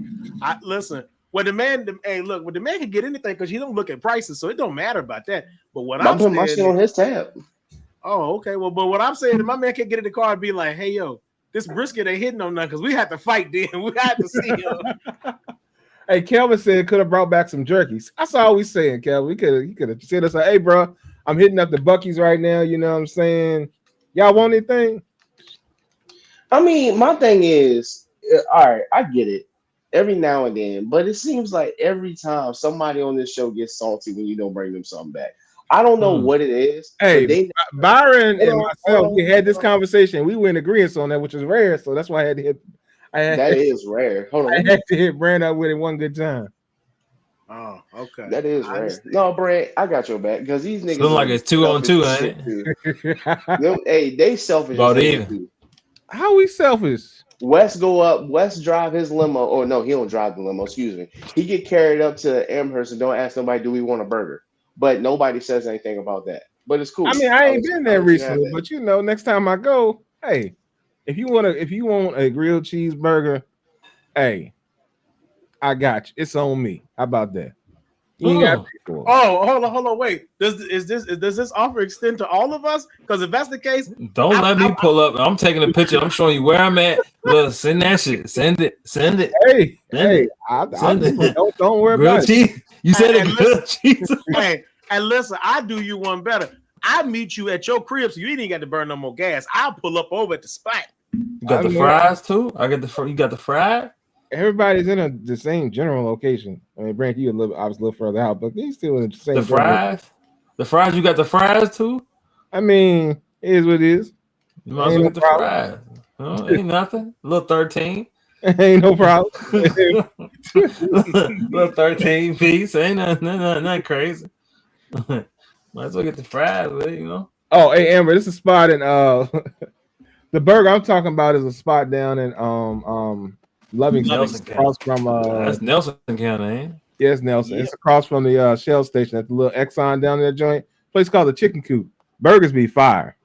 Listen. Well, the man can get anything because he don't look at prices, so it don't matter about that. But what I'm putting my shit on his tab. Oh, okay. Well, but what I'm saying is my man can get in the car and be like, "Hey, yo, this brisket ain't hitting on nothing because we had to fight then. We had to see him." Hey, Kelvin said could have brought back some jerkies. That's all we saying, Kelvin. He could have said us, "Hey, bro, I'm hitting up the Buc-ee's right now. You know what I'm saying? Y'all want anything?" I mean, my thing is, all right, I get it every now and then, but it seems like every time somebody on this show gets salty when you don't bring them something back. I don't know what it is. Hey, Byron and myself, we had this conversation. We were in agreement on that, which is rare. So that's why I had to hit. That is rare. Hold on. I had to hit Brand up with it one good time. Oh, okay. That is rare. No, Brand, I got your back because these niggas look like it's 2-on-2, ain't it? Hey, they selfish. About even. How we selfish? Wes go up. Wes drive his limo. Oh no, he don't drive the limo. Excuse me. He get carried up to Amherst and don't ask nobody, do we want a burger? But nobody says anything about that. But it's cool. I mean, I ain't been there recently, but you know, next time I go, hey, if you want a grilled cheeseburger, hey, I got you. It's on me. How about that? You ain't got to pay for it. Oh, hold on, wait. Does this offer extend to all of us? Because if that's the case, don't let me pull up. I'm taking a picture. I'm showing you where I'm at. Look, send that shit. Send it. Hey, don't worry grilled about cheese. it. You said it grilled cheese. Hey, and listen, I do you one better. I meet you at your crib, so you ain't got to burn no more gas. I'll pull up over at the spot. You got the fries too. You got the fried. Everybody's in the same general location. I mean, Brent, you I was a little further out, but they still in the same. The fries. The fries. You got the fries too. I mean, it is what it is. You might as well get the fries. Oh, ain't nothing. Little 13. Ain't no problem. Little 13 piece. Ain't nothing crazy. Might as well get the fries with it, you know. Oh, hey Amber, this is a spot in the burger I'm talking about is a spot down in Lovington, across from that's Nelson County, ain't it? Yes, Nelson. Yep. It's across from the Shell station at the little Exxon down there joint. Place called the Chicken Coop. Burgers be fire.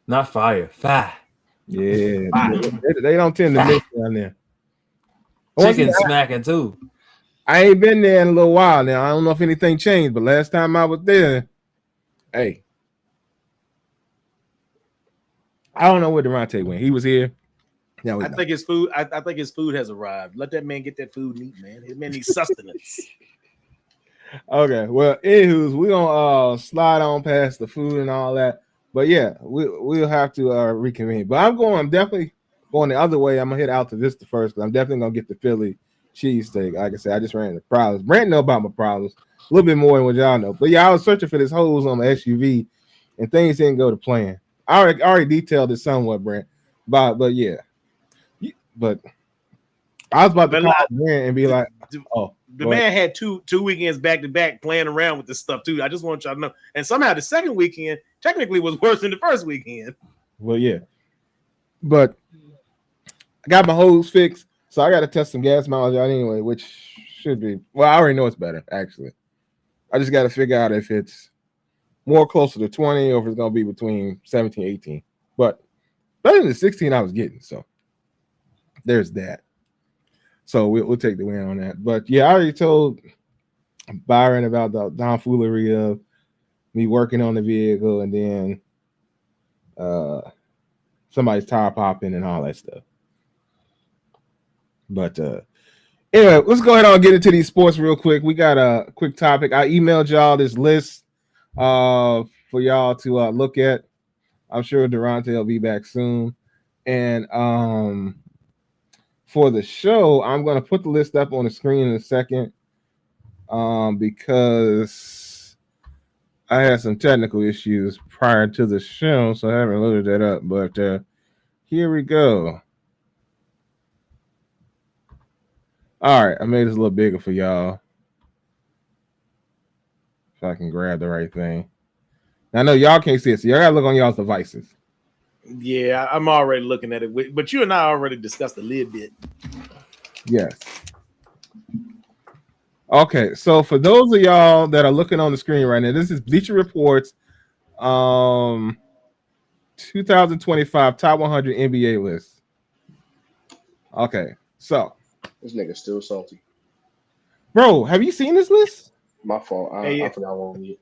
Not fire. Fire. Yeah. They don't tend to mix down there. Chicken smacking too. I ain't been there in a little while now. I don't know if anything changed, but last time I was there, hey. I don't know where Durante went. He was here. No, I think his food. I think his food has arrived. Let that man get that food and eat, man. His man needs sustenance. Okay, well, anywho's we're gonna slide on past the food and all that. But yeah, we'll have to reconvene. But I'm definitely going the other way. I'm gonna hit Alta Vista first because I'm definitely gonna get the Philly cheesesteak. Like I said, I just ran into problems. Brent know about my problems a little bit more than what y'all know. But yeah, I was searching for this hose on my SUV, and things didn't go to plan. I already detailed it somewhat, Brent. But yeah. But I was about to call Brent and be like, "Oh, the man had two weekends back to back playing around with this stuff too." I just want y'all to know. And somehow the second weekend technically was worse than the first weekend. Well, yeah, but I got my hose fixed, so I got to test some gas mileage out anyway, which should be. Well, I already know it's better actually. I just got to figure out if it's more closer to 20 or if it's gonna be between 17 and 18. But better than the 16 I was getting, so. There's that. So we'll take the win on that. But yeah, I already told Byron about the tomfoolery of me working on the vehicle and then somebody's tire popping and all that stuff. But anyway, let's go ahead and get into these sports real quick. We got a quick topic. I emailed y'all this list for y'all to look at. I'm sure Durante will be back soon. And for the show, I'm going to put the list up on the screen in a second because I had some technical issues prior to the show, so I haven't loaded that up. But here we go. All right, I made this a little bigger for y'all. If I can grab the right thing. Now, I know y'all can't see it, so y'all gotta look on y'all's devices. Yeah, I'm already looking at it, but you and I already discussed a little bit. Yes. Okay, so for those of y'all that are looking on the screen right now, this is Bleacher Report's 2025 top 100 NBA list. Okay, so This nigga still salty. bro, have you seen this list? My fault. I forgot what we.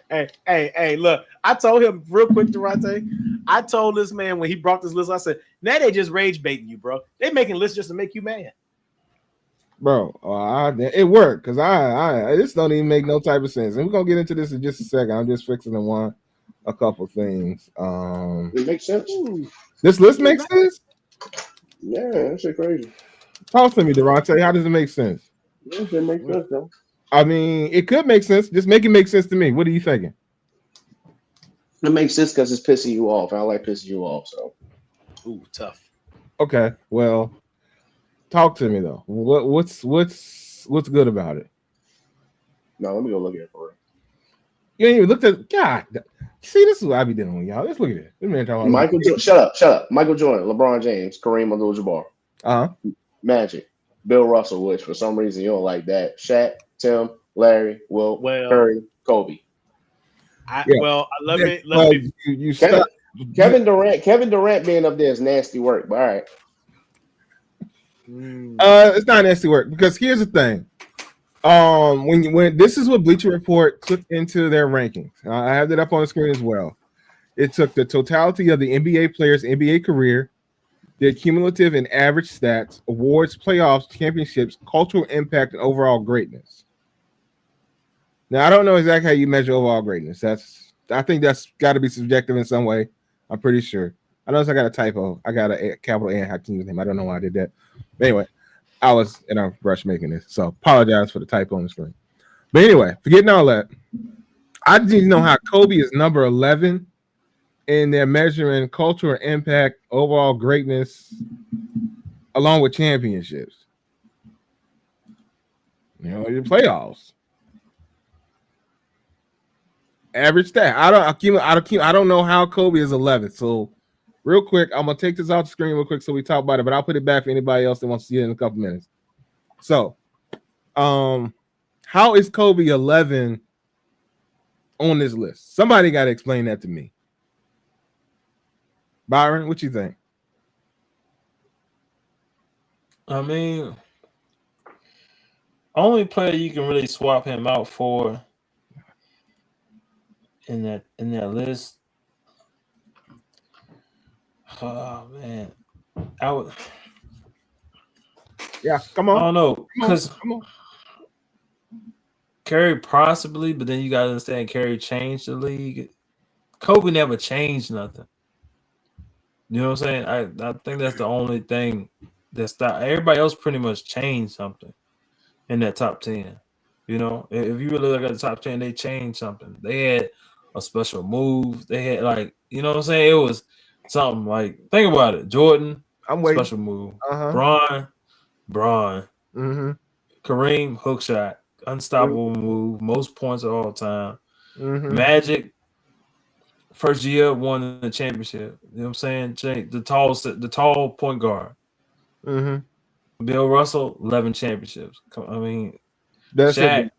Hey, look, I told him real quick, Durante. I told this man when he brought this list, I said, now they just rage baiting you, bro. They making lists just to make you mad. Bro, it worked because I this don't even make no type of sense. And we're gonna get into this in just a second. I'm just fixing a couple things. It makes sense. This list makes sense? Yeah, that shit crazy. Talk to me, Durante. How does it make sense? Yeah, it makes sense, though. I mean, it could make sense. Just make it make sense to me. What are you thinking? It makes sense because it's pissing you off. I like pissing you off, so. Ooh, tough. Okay, well, talk to me though. What's good about it? No, let me go look at it for it. You ain't even looked at God. See, this is what I be dealing with, y'all. Let's look at it. This man talking about Shut up. Michael Jordan, LeBron James, Kareem Abdul-Jabbar. Magic, Bill Russell, which for some reason you don't like that. Shaq, Tim, Larry, Wilt, Curry, Kobe. Let me. Kevin Durant being up there is nasty work, but all right. It's not nasty work because here's the thing. When this is what Bleacher Report took into their rankings. I have it up on the screen as well. It took the totality of the NBA players' NBA career, their cumulative and average stats, awards, playoffs, championships, cultural impact, and overall greatness. Now, I don't know exactly how you measure overall greatness. I think that's got to be subjective in some way. I'm pretty sure. I noticed I got a typo. I got a capital A in Hakim's name. I don't know why I did that. But anyway, I was in a rush making this, so apologize for the typo on the screen. But anyway, forgetting all that, I didn't know how Kobe is number 11 in their measuring cultural impact, overall greatness, along with championships. You know, your playoffs. Average stat. I don't know how Kobe is 11th. So, real quick, I'm gonna take this off the screen real quick so we talk about it. But I'll put it back for anybody else that wants to see it in a couple minutes. So, how is Kobe 11 on this list? Somebody got to explain that to me. Byron, what you think? I mean, only player you can really swap him out for in that list. Oh man, I would. Yeah, come on. I don't know because Curry possibly, but then you got to understand Curry changed the league. Kobe never changed nothing. You know what I'm saying? I think that's the only thing that's that. Everybody else pretty much changed something in that top 10. You know, if you really look at the top 10, they changed something. They had a special move. They had you know what I'm saying? It was something like, think about it. Jordan, special move. Bron, mm-hmm. Kareem, hook shot, unstoppable move, most points of all time. Mm-hmm. Magic, first year won the championship. You know what I'm saying? The tall point guard. Mm-hmm. Bill Russell, 11 championships. I mean, that's Shaq, it.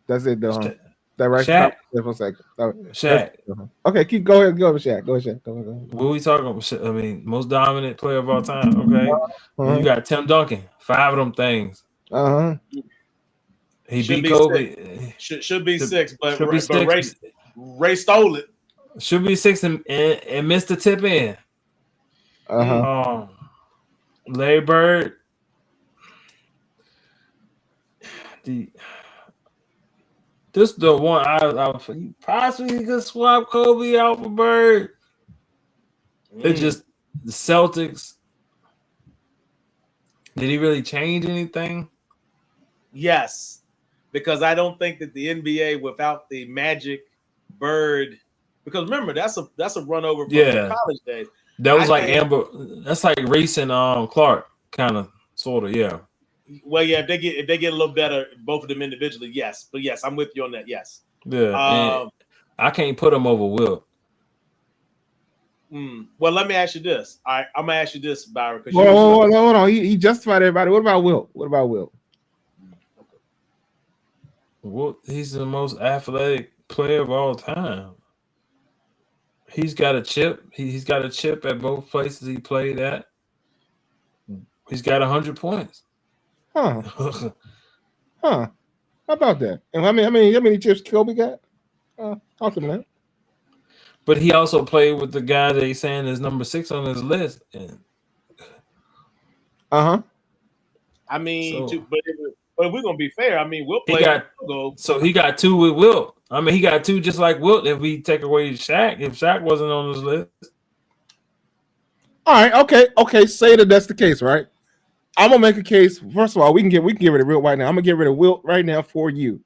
That's it, though. Huh? That right? Shaq. For a second. Shaq. Okay, go ahead. Go with Shaq. Go ahead. Go. What are we talking about? I mean, most dominant player of all time. Okay, you got Tim Duncan. 5 of them things. He should beat Kobe. Should be 6, but should be 6. Ray stole it. Should be 6 and missed the tip in. Larry Bird. This is the one you possibly could swap Kobe out for Bird. It's just the Celtics. Did he really change anything? Yes, because I don't think that the NBA without the Magic Bird, because remember that's a run over from Yeah. college days. That was like Amber. That's like Reese and Clark, kind of, sort of, yeah. Well, yeah, if they get a little better, both of them individually, yes. But yes, I'm with you on that. Yes. Yeah. I can't put him over Wilt. Well, let me ask you this. All right, I'm gonna ask you this, Byron. Hold on. He justified everybody. What about Wilt? Wilt, he's the most athletic player of all time. He's got a chip. He's got a chip at both places he played at. He's got 100 points. Huh? How about that? And how many chips Kobe got? Talk to me now. But he also played with the guy that he's saying is number 6 on his list. I mean, but if we're gonna be fair, I mean, Wilt played. So he got 2 with Wilt. I mean, he got 2 just like Wilt. If we take away Shaq, if Shaq wasn't on his list. All right, okay. Say that's the case, right? I'm gonna make a case. First of all, we can get rid of Wilt right now. I'm gonna get rid of Wilt right now for you.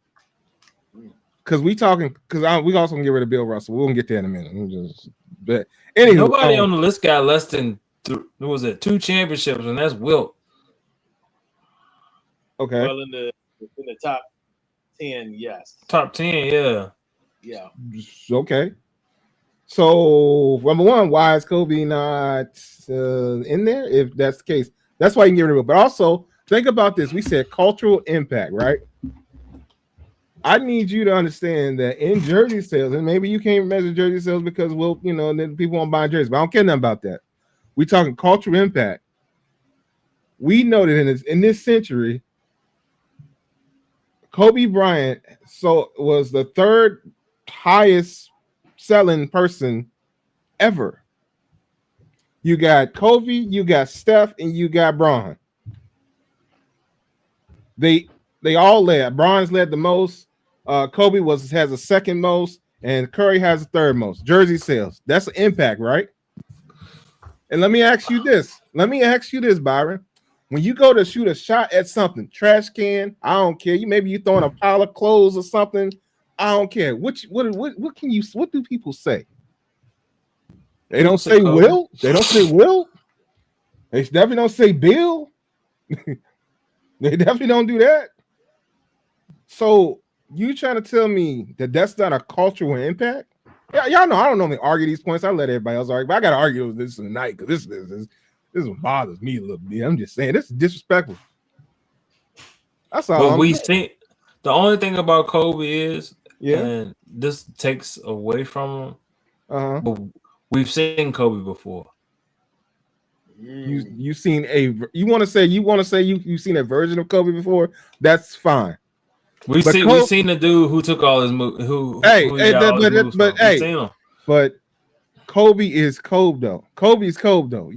Because we also gonna get rid of Bill Russell. We're gonna get there in a minute. But anyway, nobody on the list got less than 2 championships, and that's Wilt. Okay. Well, in the top 10, yes. Top 10, yeah. Yeah. Okay. So number one, why is Kobe not in there? If that's the case, that's why you can get rid of it. But also think about this. We said cultural impact, right? I need you to understand that in jersey sales, and maybe you can't measure jersey sales because then people won't buy jerseys, but I don't care nothing about that. We're talking cultural impact. We know that in this century, Kobe Bryant was the 3rd highest selling person ever. You got Kobe, you got Steph, and you got Bron. They all led. Bron's led the most. Kobe has the 2nd most, and Curry has the 3rd most. Jersey sales. That's an impact, right? And let me ask you this, Byron. When you go to shoot a shot at something, trash can, I don't care. Maybe you're throwing a pile of clothes or something. I don't care. What do people say? They don't say Will. They don't say Will. They definitely don't say Bill. They definitely don't do that. So you trying to tell me that that's not a cultural impact? Yeah, y'all know I don't normally argue these points. I let everybody else argue, but I got to argue this tonight because this bothers me a little bit. I'm just saying this is disrespectful. That's all. But the only thing about Kobe is, and this takes away from him. But we've seen Kobe before. You've seen you want to say you've seen a version of Kobe before? That's fine. We've seen the dude who took all his moves. But Kobe is Kobe though. Kobe's Kobe though.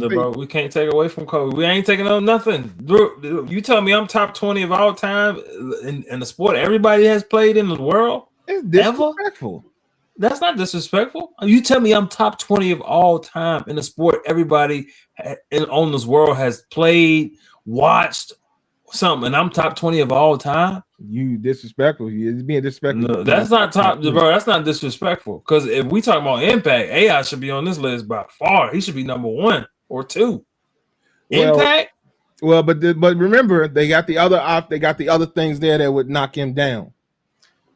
Bro, we can't take away from Kobe. We ain't taking on nothing. You tell me I'm top 20 of all time in the sport everybody has played in the world. It's disrespectful. That's not disrespectful. You tell me I'm top 20 of all time in the sport everybody on this world has played, watched something, and I'm top 20 of all time. You disrespectful. You're being disrespectful. No, that's not top, bro. That's not disrespectful. Because if we talk about impact, AI should be on this list by far. He should be number 1 or 2. Impact. Well, but remember, they got the other things there that would knock him down.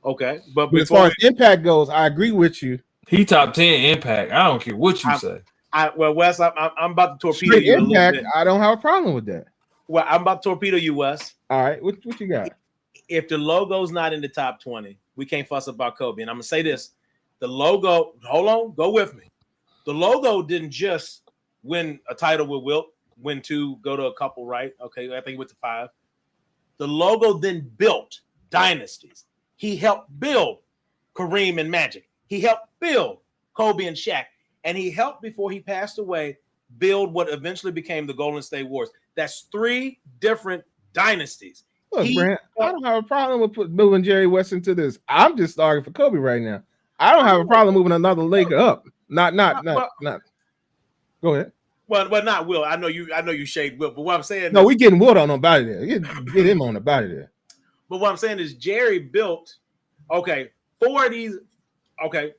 Okay, but as far as impact goes, I agree with you. He top 10 impact. I don't care what you say. Wes, I'm about to torpedo you. Impact. I don't have a problem with that. Well, I'm about to torpedo you, Wes. All right, what you got? If the logo's not in the top 20, we can't fuss about Kobe. And I'm gonna say this: the logo. Hold on, go with me. The logo didn't just win a title with Wilt, win 2, go to a couple, right? Okay, I think he went to 5. The logo then built dynasties. He helped build Kareem and Magic. He helped build Kobe and Shaq, and he helped before he passed away build what eventually became the Golden State Warriors. That's 3 different dynasties. Look, Brent, I don't have a problem with moving Jerry West into this. I'm just arguing for Kobe right now. I don't have a problem moving another Laker up. Not. Go ahead. Well, not Will. I know you shade Will, but what I'm saying. No, we getting Will on nobody there. Get him on the body there. But what I'm saying is Jerry built. Okay, 4 of these. Okay,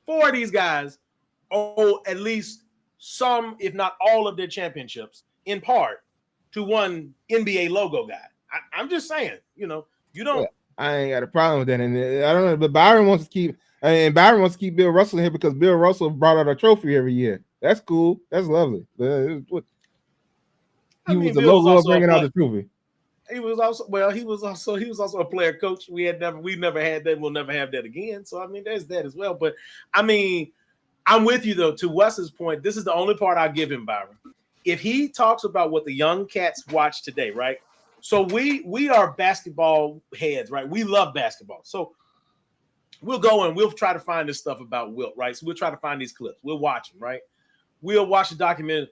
4 of these guys owe at least some, if not all, of their championships in part to one NBA logo guy. I'm just saying, you don't. Yeah, I ain't got a problem with that, and I don't know, but Byron wants to keep, and Byron wants to keep Bill Russell here because Bill Russell brought out a trophy every year. That's cool. That's lovely. He was the Bill was logo of also bringing out the trophy. He was also a player coach. We never had that. We'll never have that again. So I mean, there's that as well. But I mean, I'm with you though. To Wes's point, this is the only part I'll give him, Byron. If he talks about what the young cats watch today, right? So we are basketball heads, right? We love basketball. So we'll go and we'll try to find this stuff about Wilt, right? So we'll try to find these clips. We'll watch them, right? We'll watch the documentary.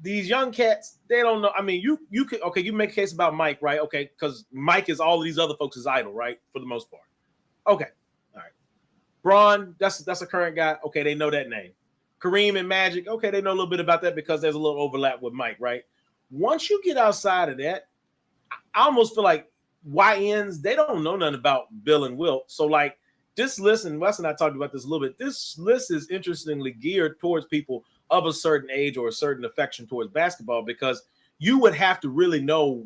These young cats, they don't know. I mean, you could, okay, you make a case about Mike, right? Okay, because Mike is all of these other folks' idol, right? For the most part. Okay. All right. Braun, that's a current guy. Okay, they know that name. Kareem and Magic, okay, they know a little bit about that because there's a little overlap with Mike, right? Once you get outside of that, I almost feel like YNs, they don't know nothing about Bill and Wilt. So, like, this list, and Wes and I talked about this a little bit, this list is interestingly geared towards people of a certain age or a certain affection towards basketball, because you would have to really know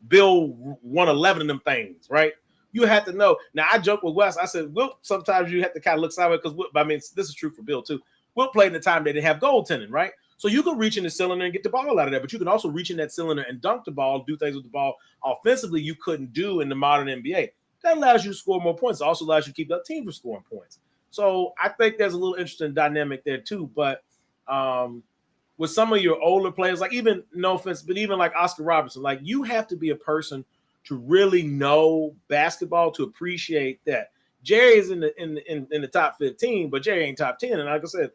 Bill won 11 of them things, right? You have to know. Now, I joke with Wes. I said, Wilt, sometimes you have to kind of look sideways because, I mean, this is true for Bill too. Wilt played in the time they didn't have goaltending, right? So you can reach in the cylinder and get the ball out of there, but you can also reach in that cylinder and dunk the ball, do things with the ball offensively you couldn't do in the modern NBA. That allows you to score more points. It also allows you to keep that team from scoring points. So I think there's a little interesting dynamic there too. But with some of your older players, like, even, no offense, but even like Oscar Robertson, like, you have to be a person to really know basketball to appreciate that. Jerry is in the top 15, but Jerry ain't top 10. And like I said,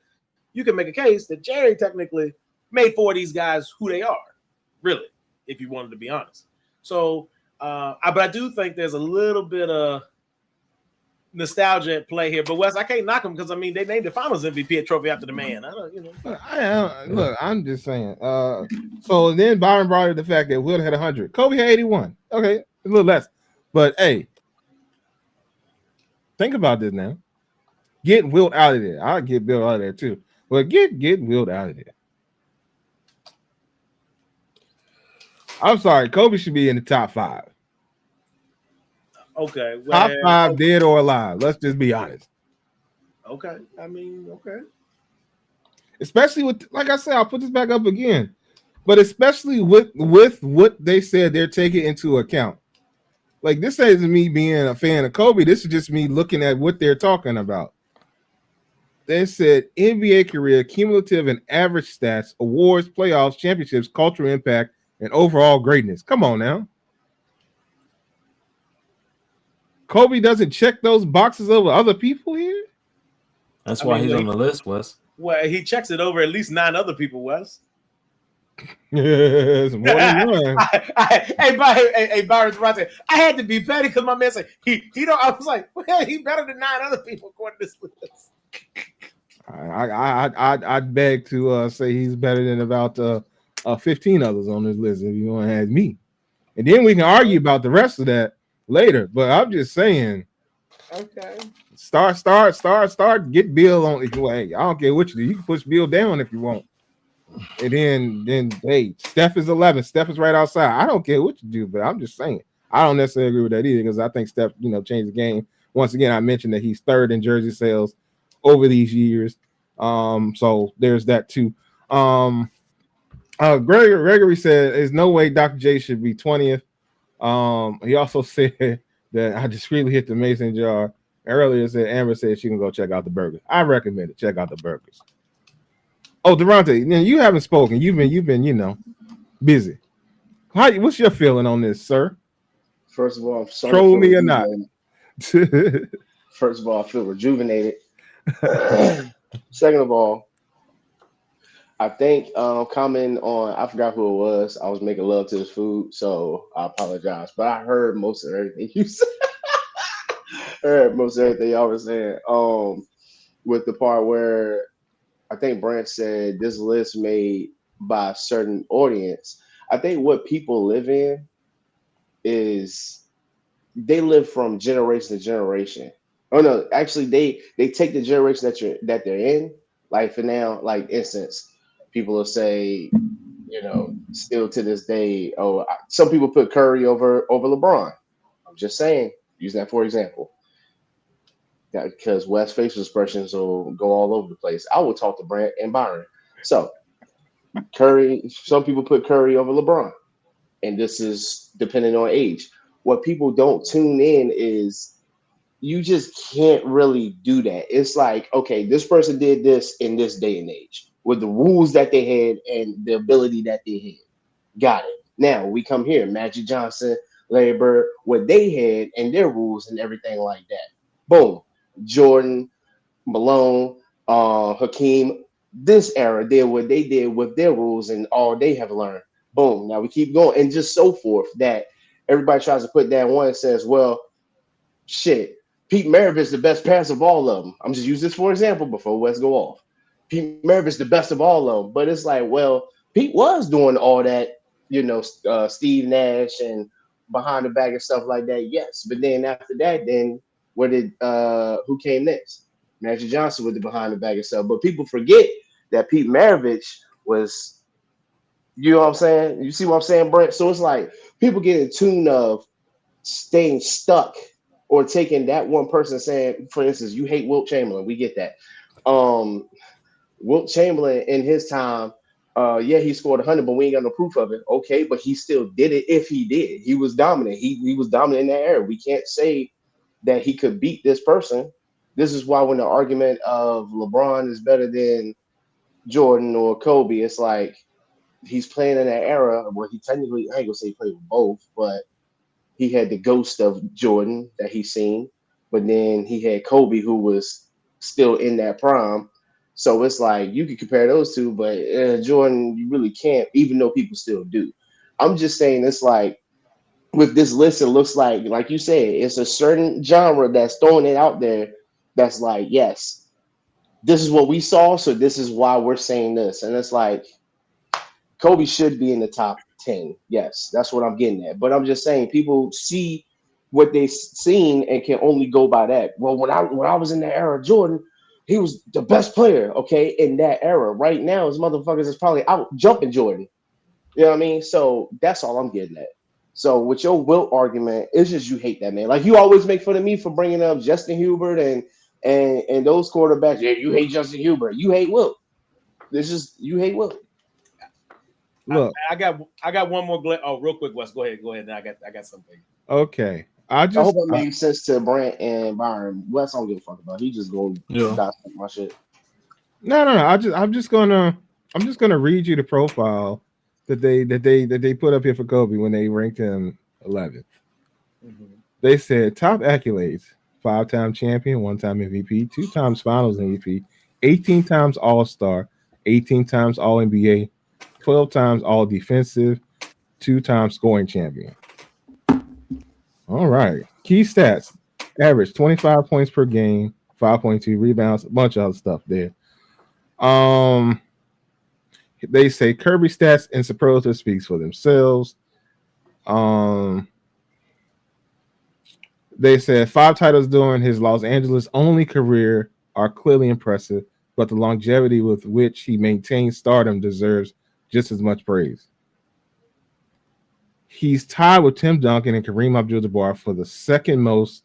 you can make a case that Jerry technically made 4 of these guys who they are, really, if you wanted to be honest. So, but I do think there's a little bit of nostalgia at play here. But Wes, I can't knock him because, I mean, they named the Finals MVP a trophy after the man. I don't. Look, I'm just saying. So then Byron brought up the fact that Wilt had 100. Kobe had 81. Okay, a little less. But hey, think about this now. Get Wilt out of there. I'll get Bill out of there too. But get Wilt out of there. I'm sorry, Kobe should be in the top 5. Okay. Top 5, dead or alive. Let's just be honest. Okay. I mean, okay. Especially with, like I said, I'll put this back up again. But especially with what they said they're taking into account. Like, this isn't me being a fan of Kobe. This is just me looking at what they're talking about. They said NBA career, cumulative and average stats, awards, playoffs, championships, cultural impact, and overall greatness. Come on now. Kobe doesn't check those boxes over other people here? That's why he's on the list, Wes. Well, he checks it over at least 9 other people, Wes. Yes, more than one. Hey, Byron's right there. I had to be petty because my man said he don't. I was like, well, he better than 9 other people according to this list. I'd beg to say he's better than about 15 others on this list if you want to ask me, and then we can argue about the rest of that later. But I'm just saying, okay, start. Get Bill on. Hey, I don't care what you do. You can push Bill down if you want. And then hey, Steph is 11. Steph is right outside. I don't care what you do, but I'm just saying I don't necessarily agree with that either because I think Steph, changed the game. Once again, I mentioned that he's 3rd in jersey sales over these years. So there's that too. Gregory said there's no way Dr. J should be 20th. He also said that I discreetly hit the mason jar earlier. Said Amber said she can go check out the burgers. I recommend it. Check out the burgers. Oh, Durante, you haven't spoken. You've been, busy. What's your feeling on this, sir? First of all, I'm sorry. Troll me or not. First of all, I feel rejuvenated. Second of all, I think commenting on, I forgot who it was. I was making love to this food, so I apologize. But I heard most of everything you said. I heard most of everything y'all were saying. With the part where I think Branch said this list made by a certain audience. I think what people live in is they live from generation to generation. Oh no, actually, they take the generation that they're in. Like for now, like instance, people will say, still to this day, some people put Curry over LeBron. I'm just saying, use that for example. That because West facial expressions will go all over the place. I will talk to Brant and Byron. So Curry, some people put Curry over LeBron, and this is depending on age. What people don't tune in is you just can't really do that. It's like, okay, this person did this in this day and age with the rules that they had and the ability that they had. Got it. Now we come here, Magic Johnson, Larry Bird, what they had and their rules and everything like that. Boom. Jordan, Malone, Hakeem, this era did what they did with their rules and all they have learned. Boom. Now we keep going and just so forth that everybody tries to put that one and says, well, shit, Pete Maravich the best passer of all of them. I'm just using this for example before West go off. Pete Maravich the best of all of them. But it's like, well, Pete was doing all that, Steve Nash and behind the back and stuff like that. Yes, but then after that, then who came next? Magic Johnson with the behind the back and stuff. But people forget that Pete Maravich was, you know what I'm saying? You see what I'm saying, Brent? So it's like people get in tune of staying stuck or taking that one person saying, for instance, you hate Wilt Chamberlain. We get that. Um, Wilt Chamberlain in his time, yeah, he scored 100, but we ain't got no proof of it. Okay, but he still did it if he did. He was dominant. He was dominant in that era. We can't say that he could beat this person. This is why when the argument of LeBron is better than Jordan or Kobe, it's like he's playing in that era where he technically, I ain't gonna say he played with both, but he had the ghost of Jordan that he's seen, but then he had Kobe who was still in that prime. So it's like you could compare those two, but Jordan, you really can't, even though people still do. I'm just saying it's like with this list, it looks like you said, it's a certain genre that's throwing it out there that's like, yes, this is what we saw, so this is why we're saying this. And it's like Kobe should be in the top 10. Yes, that's what I'm getting at. But I'm just saying people see what they've seen and can only go by that. Well, when I was in the era of Jordan, he was the best player, okay, in that era. Right now, his motherfuckers is probably out jumping Jordan. You know what I mean? So that's all I'm getting at. So with your Wilt argument, it's just you hate that man. Like you always make fun of me for bringing up Justin Hubert and those quarterbacks. Yeah, you hate Justin Hubert. You hate Wilt. This is you hate Wilt. Look, I got one more. Oh, real quick, Wes. Go ahead. I got something. okay. I hope it made sense to Brant and Byron. Wes, I don't give a fuck about. He just gonna dissect my shit. No. I'm just gonna read you the profile that they put up here for Kobe when they ranked him 11th. Mm-hmm. They said top accolades: 5-time champion, 1-time MVP, 2 times Finals MVP, 18 times All Star, 18 times All NBA, 12 times All Defensive, 2 times scoring champion. All right. Key stats: average 25 points per game, 5.2 rebounds, a bunch of other stuff there. They say Kirby stats in superlative speaks for themselves. They said 5 titles during his Los Angeles only career are clearly impressive, but the longevity with which he maintains stardom deserves just as much praise. He's tied with Tim Duncan and Kareem Abdul-Jabbar for the second most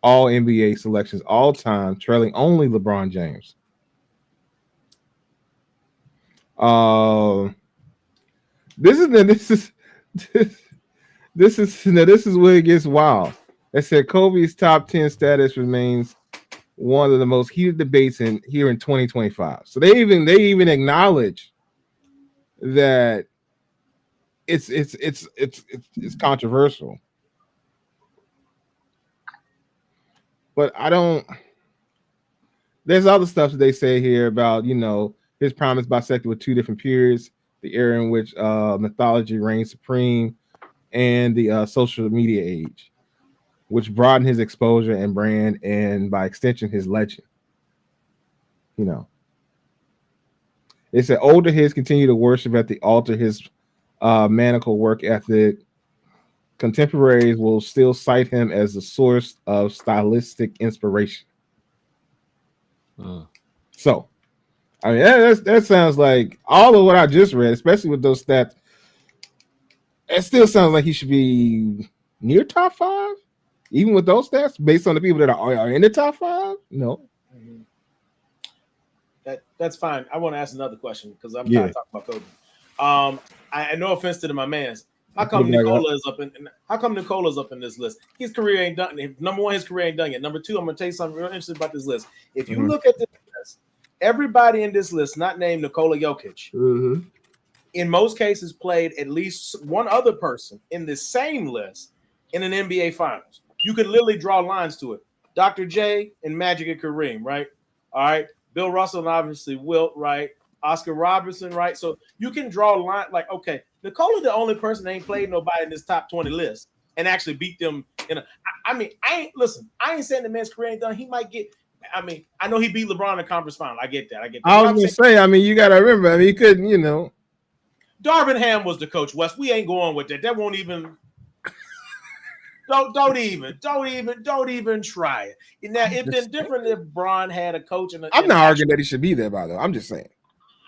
All NBA selections all time, trailing only LeBron James. This is where it gets wild. They said Kobe's top 10 status remains one of the most heated debates here in 2025. So they even acknowledge that it's controversial. But I don't. There's other stuff that they say here about his prime is bisected with 2 different periods: the era in which mythology reigned supreme, and the social media age, which broadened his exposure and brand, and by extension, his legend. It said older his continue to worship at the altar his maniacal work ethic, contemporaries will still cite him as the source of stylistic inspiration. So, I mean, that sounds like all of what I just read, especially with those stats. It still sounds like he should be near top 5, even with those stats, based on the people that are in the top 5. No, that's fine. I want to ask another question because I'm tired of talking about Kobe. I no offense to my man's. How come Nicola's up in this list? His career ain't done. Number one, his career ain't done yet. Number two, I'm gonna tell you something real interesting about this list. If you look at this list, everybody in this list, not named Nikola Jokic, in most cases played at least one other person in the same list in an NBA Finals. You could literally draw lines to it. Dr. J and Magic and Kareem, right? All right. Bill Russell and obviously Wilt, right? Oscar Robertson, right? So you can draw a line like, okay, Nikola the only person that ain't played nobody in this top 20 list and actually beat them. I ain't saying the man's career ain't done. He might get. I mean, I know he beat LeBron in the conference final. I get that. I was gonna say. I mean, you got to remember. I mean, he couldn't. You know, Darvin Ham was the coach. Wes, we ain't going with that. That won't even. Don't even try it. Now it'd been different if Bron had a coach. I'm not arguing that he should be there, by the way. I'm just saying.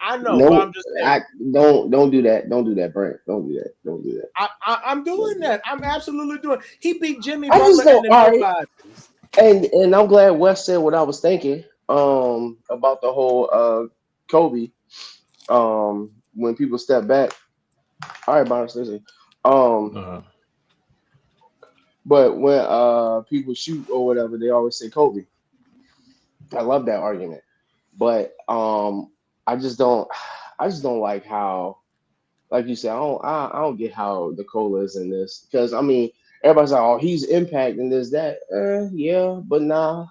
I know, but I'm just saying. Don't do that. Don't do that, Brent. Don't do that. I'm doing that. I'm absolutely doing. He beat Jimmy Butler and I'm glad Wes said what I was thinking. About the whole Kobe. When people step back. All right, Bonus, listen. But when people shoot or whatever, they always say Kobe. I love that argument. But I just don't like how, like you said, I don't get how Nikola is in this. Because I mean, everybody's like, oh, he's Impact and this, that. Yeah, but nah.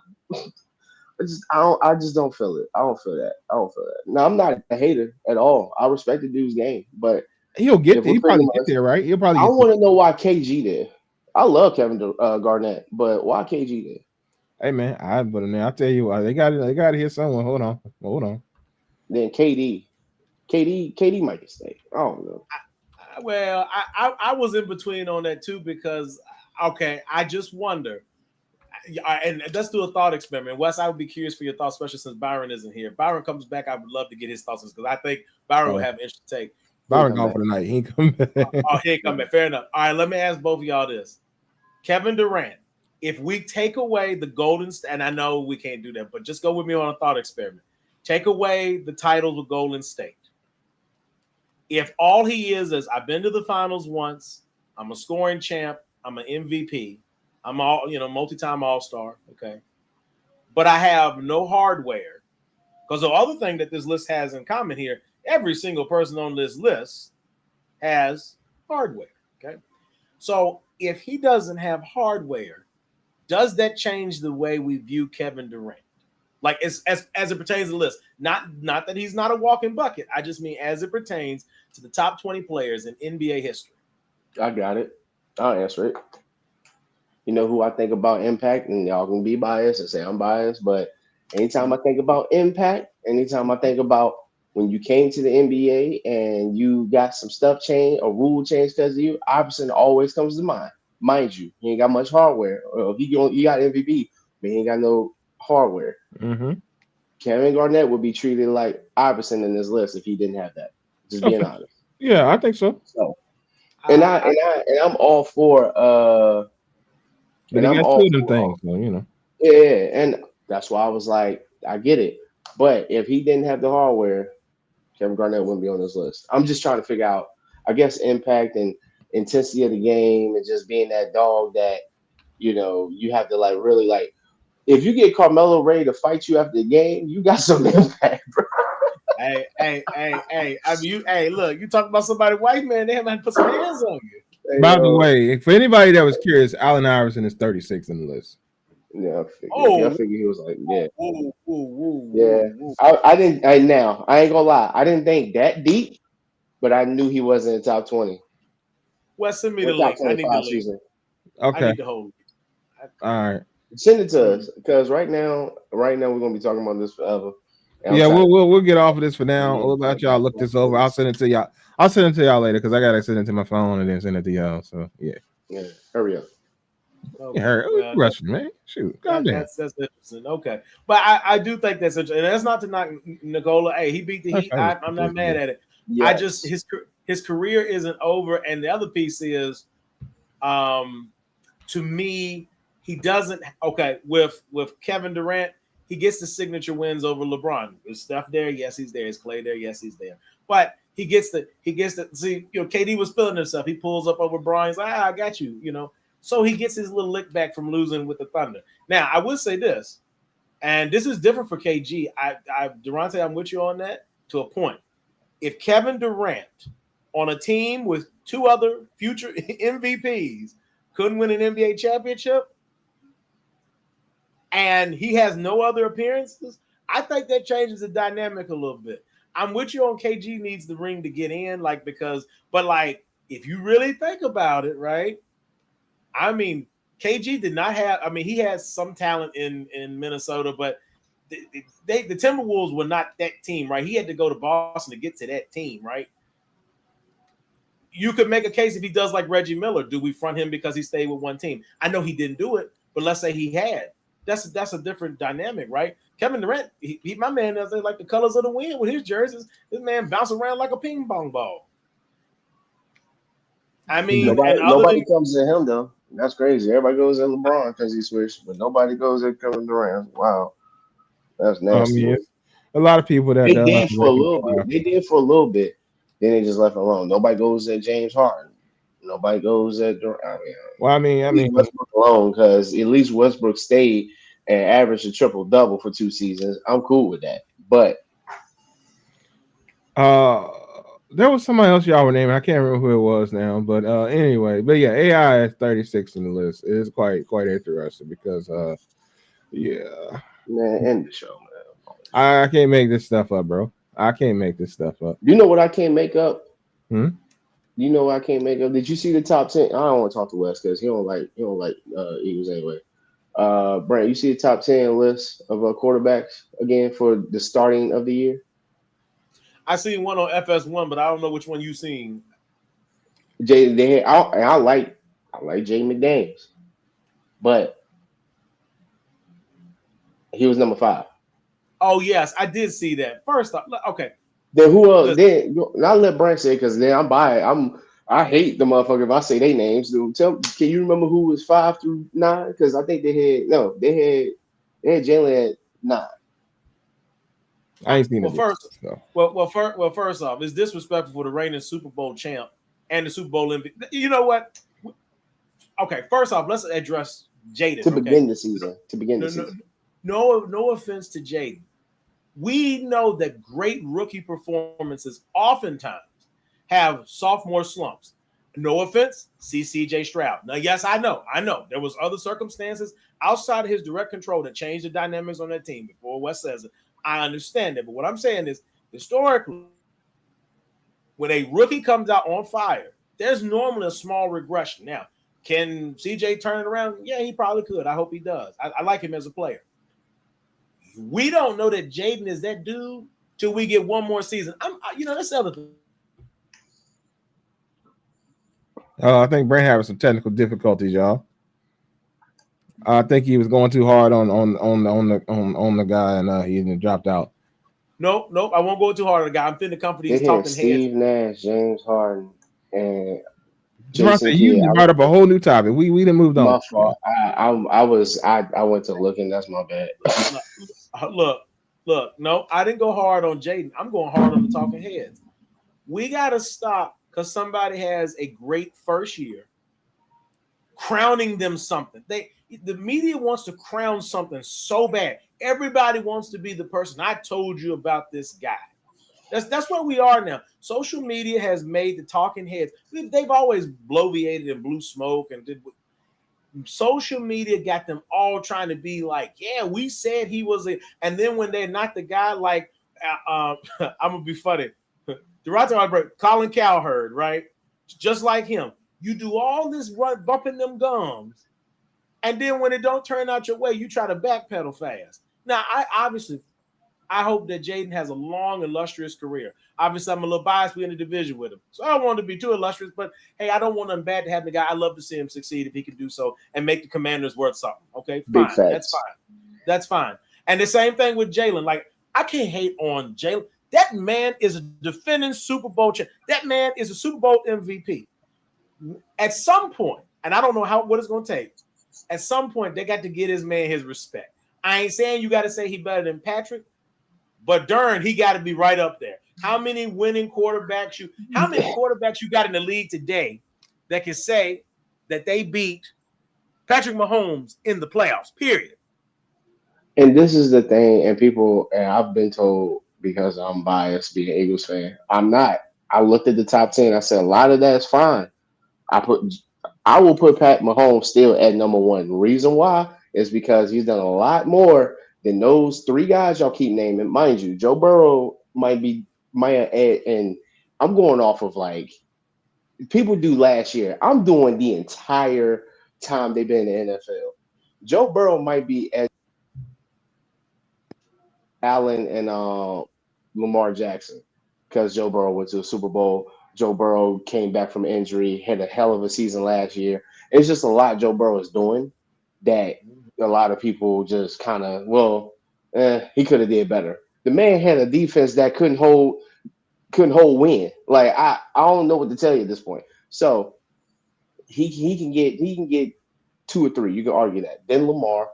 I just don't feel it. I don't feel that. Now I'm not a hater at all. I respect the dude's game, but he'll get there. He'll probably get there, right? He'll probably. I want to know why KG there. I love Kevin Garnett, but why KG there? Hey man, I'll tell you why. They got to hear someone. Hold on. Then KD might get stayed. I don't know. I was in between on that too because I just wonder. And let's do a thought experiment. Wes, I would be curious for your thoughts, especially since Byron isn't here. If Byron comes back, I would love to get his thoughts because I think Byron would have an interesting take. Byron gone for the night. He ain't come back. He ain't come back. Fair enough. All right, let me ask both of y'all this. Kevin Durant, if we take away the Golden State, and I know we can't do that, but just go with me on a thought experiment. Take away the titles with Golden State. If all he is I've been to the finals once, I'm a scoring champ, I'm an MVP, I'm multi-time all-star, okay? But I have no hardware. Because the other thing that this list has in common here, every single person on this list has hardware, okay? So if he doesn't have hardware, does that change the way we view Kevin Durant? Like as it pertains to the list. Not that he's not a walking bucket. I just mean as it pertains to the top 20 players in NBA history. I got it. I'll answer it. You know who I think about Impact, and y'all can be biased and say I'm biased, but anytime I think about Impact, anytime I think about when you came to the NBA and you got some stuff changed or rule changed because of you, Iverson always comes to mind. Mind you, he ain't got much hardware. Or he got MVP, but he ain't got no hardware. Mm-hmm. Kevin Garnett would be treated like Iverson in this list if he didn't have that. Just being honest. Yeah, I think so. And I'm all for but he got two of them things, so, you know. Yeah, and that's why I was like, I get it. But if he didn't have the hardware, Kevin Garnett wouldn't be on this list. I'm just trying to figure out, I guess, impact and intensity of the game and just being that dog that, you have to really if you get Carmelo ready to fight you after the game, you got some impact, bro. Hey. I mean, look, you talk about somebody white man, they haven't put some hands on you. By the way, for anybody that was curious, Allen Iverson is 36 in the list. Yeah, I figured he was like, yeah. I didn't. I ain't gonna lie. I didn't think that deep, but I knew he wasn't in the top 20. Well, send me the link. I need the link. Okay. I need the whole. All right. Send it to us because right now we're gonna be talking about this forever. Yeah, we'll get off of this for now. We'll let y'all look this over. I'll send it to y'all. I'll send it to y'all later because I gotta send it to my phone and then send it to y'all. So yeah. Yeah, hurry up. Okay. Yeah, Well, rushing, man. Shoot, calm down. that's interesting. Okay, but I do think that's interesting. And that's not to knock Nikola. Hey, he beat the Heat. I'm not mad at it. I just Yes. his career isn't over. And the other piece is, to me, he doesn't. Okay, with Kevin Durant, he gets the signature wins over LeBron. Is Steph there? Yes, he's there. Is Clay there? Yes, he's there. But he gets the see. KD was feeling himself. He pulls up over Brian. He's like, I got you. So he gets his little lick back from losing with the Thunder. Now, I would say this, and this is different for KG. Durante, I'm with you on that to a point. If Kevin Durant on a team with two other future MVPs couldn't win an NBA championship and he has no other appearances, I think that changes the dynamic a little bit. I'm with you on KG needs the ring to get in, but if you really think about it, right? I mean, KG did not have. I mean, he has some talent in Minnesota, but the Timberwolves were not that team, right? He had to go to Boston to get to that team, right? You could make a case if he does like Reggie Miller. Do we front him because he stayed with one team? I know he didn't do it, but let's say he had. That's a different dynamic, right? Kevin Durant, he my man, they like the colors of the wind with his jerseys. This man bouncing around like a ping pong ball. I mean, nobody comes to him though. That's crazy. Everybody goes at LeBron because he switched, but nobody goes at Kevin Durant. Wow, that's nasty. A lot of people that they did for a little bit. They did for a little bit. Then they just left alone. Nobody goes at James Harden. Nobody goes at Durant. I mean, Westbrook alone because at least Westbrook stayed and averaged a triple double for 2 seasons. I'm cool with that. But there was somebody else y'all were naming. I can't remember who it was now, but anyway, but yeah, AI is 36 in the list. It is quite interesting because man, end the show, man. I can't make this stuff up, bro. I can't make this stuff up. You know what I can't make up? You know what I can't make up? Did you see the top 10? I don't want to talk to Wes because he don't like Eagles anyway. Brent, you see the top 10 list of quarterbacks again for the starting of the year? I seen one on FS1, but I don't know which one you seen. I like Jay McDaniels, but he was number 5. Oh yes, I did see that. First off, okay. Then who else? Then I'll let Brent say because then I'm biased. I hate the motherfucker if I say their names. Dude, can you remember who was 5 through 9? Because I think they had Jalen at 9. I ain't seen it. First off, it's disrespectful for the reigning Super Bowl champ and the Super Bowl MVP. You know what? Okay, first off, let's address Jaden to begin the season. No offense to Jaden. We know that great rookie performances oftentimes have sophomore slumps. No offense, CJ Stroud. Now, yes, I know. There was other circumstances outside of his direct control that changed the dynamics on that team before Wes says it. I understand that. But what I'm saying is, historically, when a rookie comes out on fire, there's normally a small regression. Now, can CJ turn it around? Yeah, he probably could. I hope he does. I like him as a player. We don't know that Jaden is that dude till we get one more season. That's the other thing. I think Brent having some technical difficulties, y'all. I think he was going too hard on the guy, and he dropped out. Nope. I won't go too hard on the guy. I'm finna come for these talking heads. Steve Nash, James Harden, and Jason you brought up a whole new topic. We didn't move on. My fault. I went to look, and that's my bad. Look. No, I didn't go hard on Jaden. I'm going hard on the talking heads. We gotta stop because somebody has a great first year, crowning them something. The media wants to crown something so bad. Everybody wants to be the person. I told you about this guy. That's where we are now. Social media has made the talking heads. They've always bloviated and blew smoke and did. Social media got them all trying to be like, yeah, we said he was a. And then when they're not the guy, like, I'm gonna be funny. Colin Cowherd, right? Just like him. You do all this bumping them gums, and then when it don't turn out your way, you try to backpedal fast. Now, I I hope that Jaden has a long, illustrious career. Obviously, I'm a little biased. We're in the division with him, so I don't want him to be too illustrious. But hey, I don't want him bad to have the guy. I love to see him succeed if he can do so and make the Commanders worth something. Okay, Big fine. facts. That's fine. That's fine. And the same thing with Jalen. Like, I can't hate on Jalen. That man is a defending Super Bowl champ. That man is a Super Bowl MVP. At some point, and I don't know what it's going to take, at some point, they got to get his man his respect. I ain't saying you got to say he better than Patrick, but darn, he got to be right up there. How many quarterbacks you got in the league today that can say that they beat Patrick Mahomes in the playoffs, period? And this is the thing, and I've been told because I'm biased being an Eagles fan. I'm not. I looked at the top 10. I said a lot of that's fine. I will put Pat Mahomes still at number one. Reason why is because he's done a lot more than those three guys y'all keep naming. Mind you, Joe Burrow might add, and I'm going off of like people do last year. I'm doing the entire time they've been in the NFL. Joe Burrow might be as Allen and Lamar Jackson because Joe Burrow went to the Super Bowl. Joe Burrow came back from injury, had a hell of a season last year. It's just a lot Joe Burrow is doing that a lot of people just kind of, he could have did better. The man had a defense that couldn't hold win. Like I don't know what to tell you at this point. So he can get two or three. You can argue that. Then Lamar,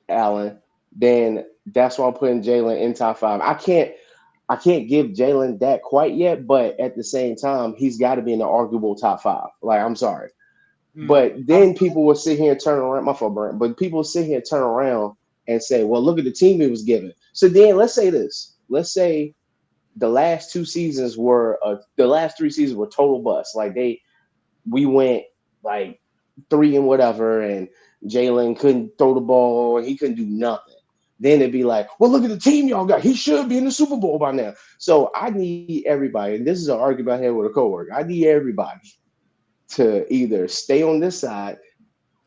Allen, then that's why I'm putting Jalen in top five. I can't give Jalen that quite yet, but at the same time, he's got to be in the arguable top five. Like, I'm sorry. But then people will sit here and turn around. My fault, Brent. But people will sit here and turn around and say, well, look at the team he was given. So then let's say this. Let's say the last 3 seasons were total bust. Like we went like 3 and whatever, and Jalen couldn't throw the ball, and he couldn't do nothing. Then it'd be like, well, look at the team y'all got. He should be in the Super Bowl by now. So I need everybody, and this is an argument I had with a coworker. I need everybody to either stay on this side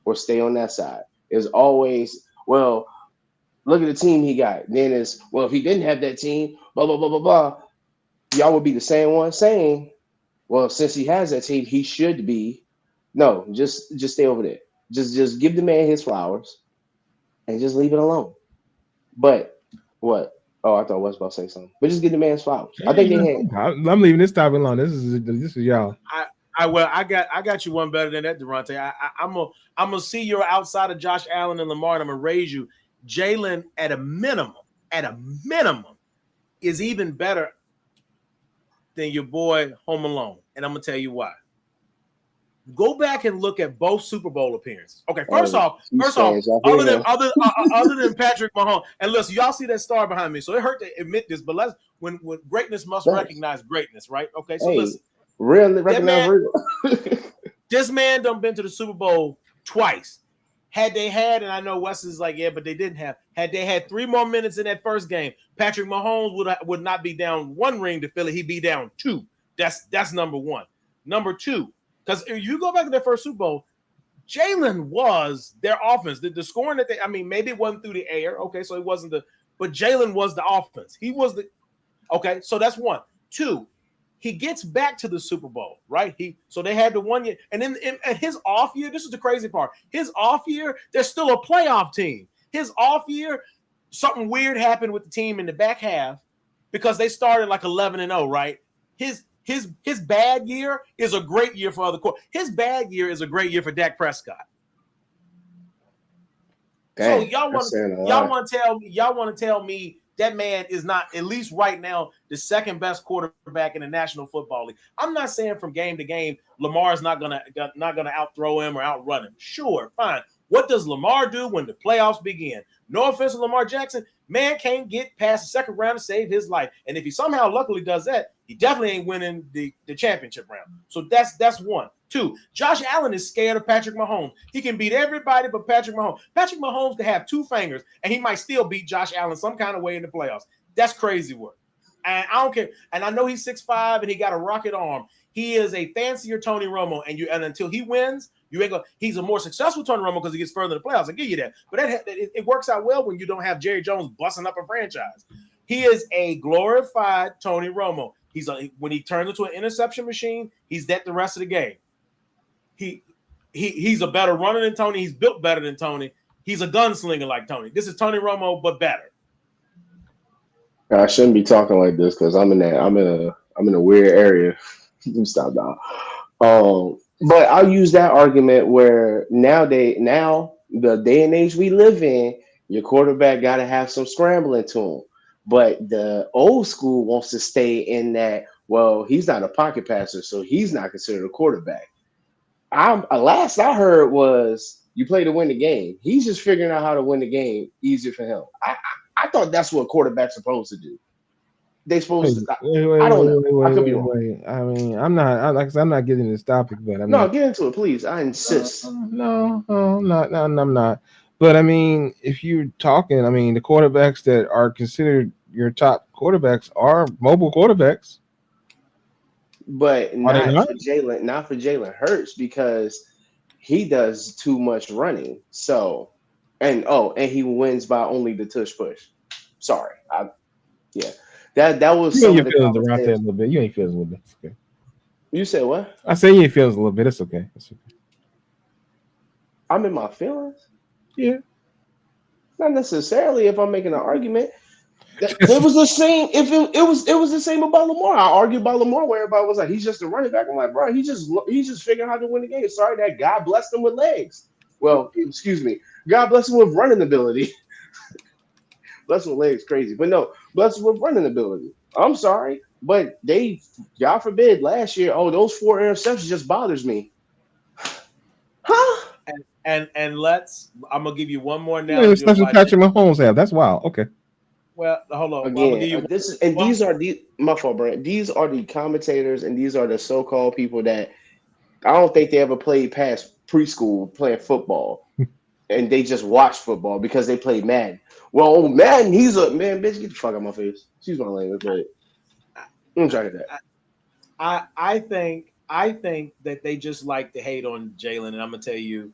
or stay on that side. It's always, well, look at the team he got. Then it's, well, if he didn't have that team, blah, blah, blah, blah, blah. Y'all would be the same one saying, well, since he has that team, he should be. No, just stay over there. Just give the man his flowers and just leave it alone. But what? Oh, I thought I was about to say something. But just give the man his flowers. I think they had. I'm leaving this topic alone. This is y'all. I got you one better than that, Durante. I'm gonna see you're outside of Josh Allen and Lamar, and I'm gonna raise you. Jalen at a minimum, is even better than your boy Home Alone, and I'm gonna tell you why. Go back and look at both Super Bowl appearances. Okay, first off, other than Patrick Mahomes, and listen, y'all see that star behind me, so it hurt to admit this, but when greatness must recognize greatness, right? Okay, so listen, really recognize real. This man done been to the Super Bowl twice. Had they had, and I know Wes is like, yeah, but they didn't have. Had they had 3 more minutes in that first game, Patrick Mahomes would not be down 1 ring to Philly. He'd be down 2. That's number one. Number 2. Because if you go back to their first Super Bowl, Jalen was their offense. The scoring that maybe it wasn't through the air. Okay, so it wasn't but Jalen was the offense. He was okay, so that's 1. 2, he gets back to the Super Bowl, right? So they had the 1 year, and then at his off year, this is the crazy part. His off year, they're still a playoff team. His off year, something weird happened with the team in the back half because they started like 11-0, right? His bad year is a great year for other quarterbacks. His bad year is a great year for Dak Prescott. Dang, so y'all want to tell me that man is not, at least right now, the second best quarterback in the National Football League. I'm not saying from game to game Lamar's not gonna outthrow him or outrun him. Sure, fine. What does Lamar do when the playoffs begin? No offense to Lamar Jackson, man can't get past the second round to save his life. And if he somehow luckily does that, he definitely ain't winning the championship round. So that's 1. 2, Josh Allen is scared of Patrick Mahomes. He can beat everybody but Patrick Mahomes. Patrick Mahomes can have 2 fingers, and he might still beat Josh Allen some kind of way in the playoffs. That's crazy work. And I don't care. And I know he's 6'5", and he got a rocket arm. He is a fancier Tony Romo, and until he wins, you ain't gonna. He's a more successful Tony Romo because he gets further in the playoffs. I give you that. But it works out well when you don't have Jerry Jones busting up a franchise. He is a glorified Tony Romo. When he turns into an interception machine, he's that the rest of the game. He's a better runner than Tony. He's built better than Tony. He's a gunslinger like Tony. This is Tony Romo, but better. I shouldn't be talking like this because I'm in a weird area. Stop now. But I'll use that argument where now the day and age we live in, your quarterback got to have some scrambling to him. But the old school wants to stay in that. Well, he's not a pocket passer, so he's not considered a quarterback. Last I heard was you play to win the game. He's just figuring out how to win the game easier for him. I thought that's what quarterbacks supposed to do. They supposed to. I don't know. I could be wrong. I mean, I'm not getting this topic, but get into it, please. I insist. No, I'm not. But I mean, if you're talking, I mean, the quarterbacks that are considered your top quarterbacks are mobile quarterbacks. But not for Jalen Hurts because he does too much running. So, and he wins by only the tush push. Sorry, that was some of the feelings around that a little bit. You ain't feeling a little bit. It's okay. You said what? I say you ain't feelings a little bit. It's okay. I'm in my feelings. Yeah. Not necessarily if I'm making an argument. It was the same. If it was the same about Lamar. I argued about Lamar where everybody was like, he's just a running back. I'm like, bro, he's just figuring out how to win the game. Sorry that God blessed him with legs. Well, excuse me. God bless him with running ability. Bless him with legs, crazy. But no, bless him with running ability. I'm sorry. But God forbid, last year, those 4 interceptions just bothers me. Huh? And I'm gonna give you one more now. It's special Patrick Mahomes have. That's wild. Okay. Well, hold on. Again, my fault, Brent. These are the commentators and these are the so-called people that I don't think they ever played past preschool playing football, and they just watch football because they play Madden. Well, Madden, he's a man, bitch. Get the fuck out of my face. Excuse my language, but I'm trying to that. I think that they just like to hate on Jalen, and I'm gonna tell you,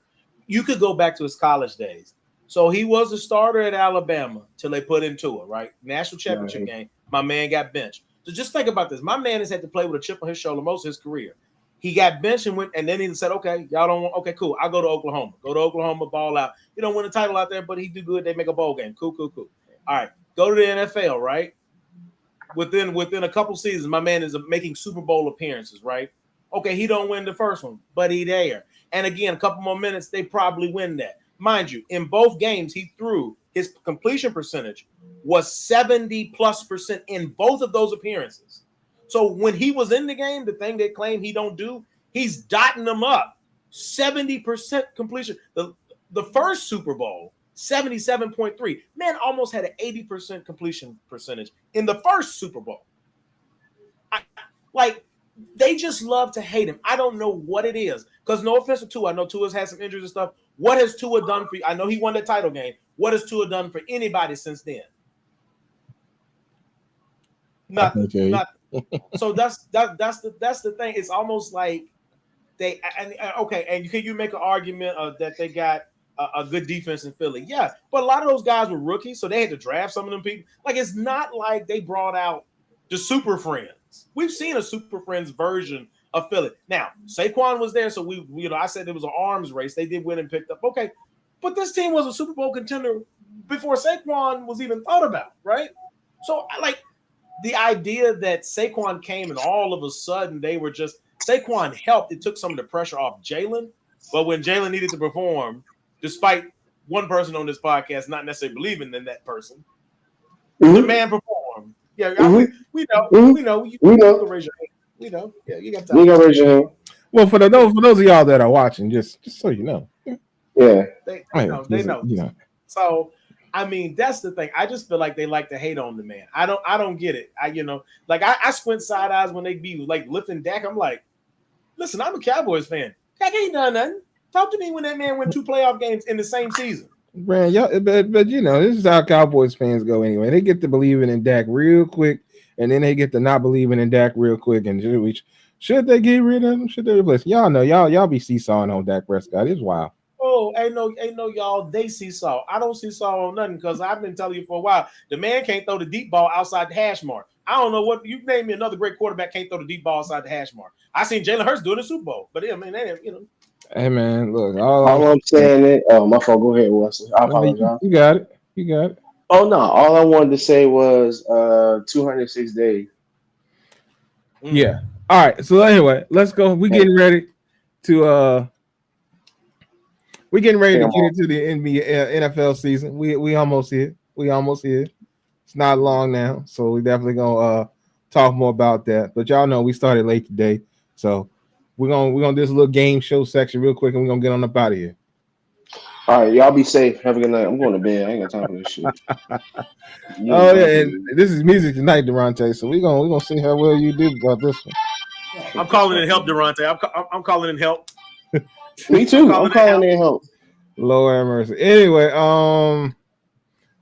you could go back to his college days. So he was a starter at Alabama till they put him to it, right? National championship game. My man got benched. So just think about this. My man has had to play with a chip on his shoulder most of his career. He got benched and then he said, okay, y'all don't want, okay, cool. I'll go to Oklahoma. Go to Oklahoma, ball out. You don't win a title out there, but he do good. They make a bowl game. Cool. All right. Go to the NFL, right? Within a couple seasons, my man is making Super Bowl appearances, right? Okay, he don't win the first one, but he there. And again, a couple more minutes, they probably win that. Mind you, in both games, he threw his completion percentage was 70+% in both of those appearances. So when he was in the game, the thing they claim he don't do, he's dotting them up. 70% completion. The first Super Bowl, 77.3. Man almost had an 80% completion percentage in the first Super Bowl. They just love to hate him. I don't know what it is. Because no offense to Tua, I know Tua's had some injuries and stuff. What has Tua done for you? I know he won the title game. What has Tua done for anybody since then? Nothing. So that's the thing. It's almost like they and can you make an argument that they got a good defense in Philly? Yeah, but a lot of those guys were rookies, so they had to draft some of them people. Like it's not like they brought out the Super Friends. We've seen a Super Friends version of Philly. Now, Saquon was there, so I said it was an arms race. They did win and picked up. Okay, but this team was a Super Bowl contender before Saquon was even thought about, right? So, the idea that Saquon came and all of a sudden they were just Saquon helped. It took some of the pressure off Jalen, but when Jalen needed to perform, despite one person on this podcast not necessarily believing in that person, the man performed. Yeah, we know. You can raise your hand. We know. Yeah, you got time. You got to raise your hand. Well, for those of y'all that are watching, just so you know. Yeah. They know. So, I mean, that's the thing. I just feel like they like to hate on the man. I don't get it. I squint side eyes when they be like lifting Dak. I'm like, listen, I'm a Cowboys fan. Dak ain't done nothing. Talk to me when that man went 2 playoff games in the same season. Man, but this is how Cowboys fans go anyway. They get to believing in Dak real quick, and then they get to not believing in Dak real quick. And should they get rid of him? Should they replace him? Y'all know, y'all be seesawing on Dak Prescott. It's wild. no, y'all. They seesaw. I don't seesaw on nothing because I've been telling you for a while. The man can't throw the deep ball outside the hash mark. I don't know what you name me another great quarterback can't throw the deep ball outside the hash mark. I seen Jalen Hurts do it in the Super Bowl, but I mean, Hey man, look, all I'm saying is, oh my fault. Go ahead, Wesley. I apologize. You got it. You got it. Oh no, all I wanted to say was 206 days. Yeah. All right. So anyway, let's go. We getting ready to get into the NBA NFL season. We almost here. We almost here. It's not long now, so we definitely gonna talk more about that. But y'all know we started late today, so we're gonna do this little game show section real quick, and we're gonna get on up out of here. All right, y'all be safe. Have a good night. I'm going to bed. I ain't got time for this shit. Oh yeah, and this is music tonight, Durante. So we're gonna see how well you do about this one. I'm calling in help, Durante. I'm calling in help. Me too. I'm calling in help. Lord have mercy. Anyway,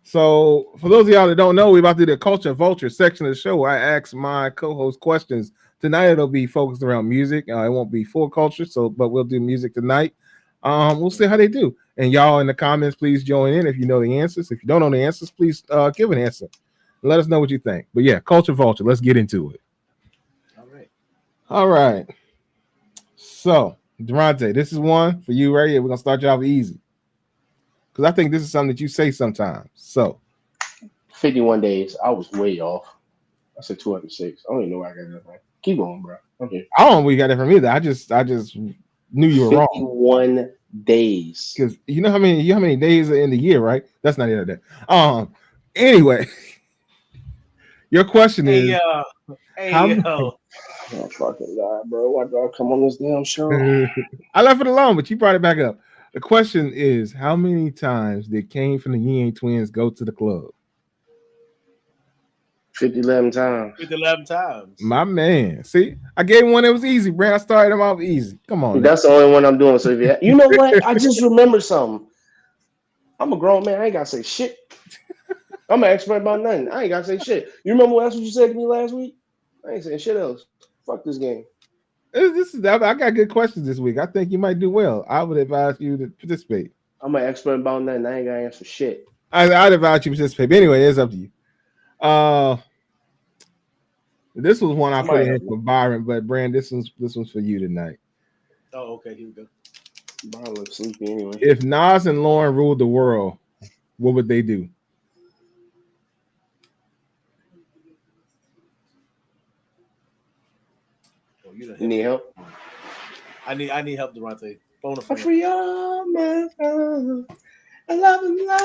so for those of y'all that don't know, we're about to do the Culture Vulture section of the show. I ask my co-host questions. Tonight it'll be focused around music. It won't be full culture, but we'll do music tonight. We'll see how they do. And y'all in the comments, please join in if you know the answers. If you don't know the answers, please give an answer. Let us know what you think. But yeah, Culture Vulture. Let's get into it. All right. So, Durante, this is one for you right here. We're gonna start you off easy. Because I think this is something that you say sometimes. So 51 days. I was way off. I said 206. I don't even know where I got that from. Keep going, bro. Okay. I don't know where you got that from either. I just knew you were wrong. 51 days. Because you know how many days are in the year, right? That's not the other day. Anyway, your question is oh fucking God, bro. Why do I come on this damn show? I left it alone, but you brought it back up. The question is, how many times did Kane from the Yang Twins go to the club? 11 times. 11 times. My man. See, I gave one that was easy, Brad. I started him off easy. Come on. That's the only one I'm doing. So if you know what? I just remembered something. I'm a grown man. I ain't gotta say shit. I'm an expert about nothing. I ain't gotta say shit. You remember what you said to me last week? I ain't saying shit else. Fuck this game. I got good questions this week. I think you might do well. I would advise you to participate. I'm an expert about nothing. I ain't gotta answer shit. I'd advise you to participate. But anyway, it's up to you. This was one I put in for Byron, but Brand, this one's for you tonight. Oh, okay. Here we go. Byron looks sleepy anyway. If Nas and Lauren ruled the world, what would they do? You need help? I need help, Durante. Phone a friend. For your man, I love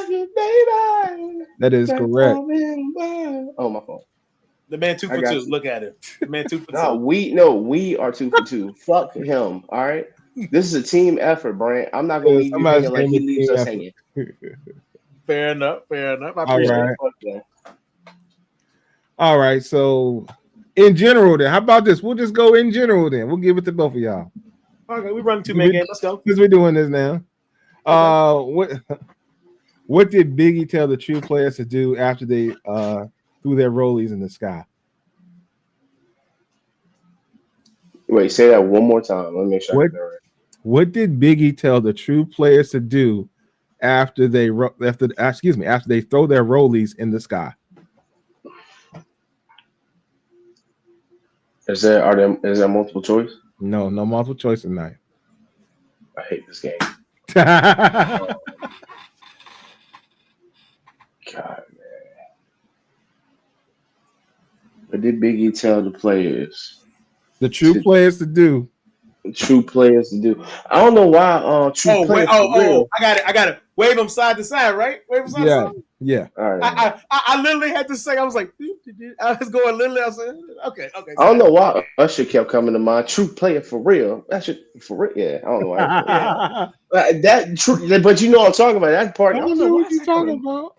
you, baby. That is correct. Oh, my fault. The man 2 for 2. Look at him. The man 2 for 2. We are 2 for 2. Fuck him. All right. This is a team effort, Brent. I'm not gonna leave you hanging like he leaves us hanging. Fair enough. I appreciate it. All right. So in general, then, how about this? We'll just go in general. Then we'll give it to both of y'all. Okay, we run 2-man game. Let's go. Since we're doing this now, what did Biggie tell the true players to do after they threw their rollies in the sky? Wait, say that one more time. Let me make sure I get that right. What did Biggie tell the true players to do after they throw their rollies in the sky? Is there multiple choice? No multiple choice tonight. I hate this game. God, man. What did Biggie tell the players? The true players to do. True players to do. I don't know why. I got it. Wave them side to side, right? Wave them side to side. Yeah. All right. I literally had to say. I was like, I was going literally. I was like, okay. I don't know why Usher kept coming to mind. True player for real. That shit for real. Yeah. I don't know why. That true, but you know what I'm talking about. That part. I don't know what you're talking about.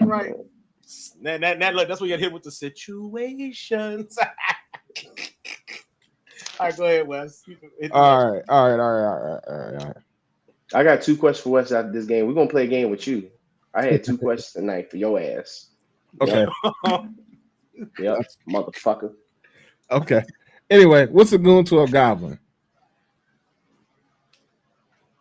Right. That's what you got hit with the situations. All right, go ahead, Wes. All right. I got 2 questions for Wes after this game. We're gonna play a game with you. I had 2 questions tonight for your ass. Okay. Yep, motherfucker. Okay. Anyway, what's a goon to a goblin?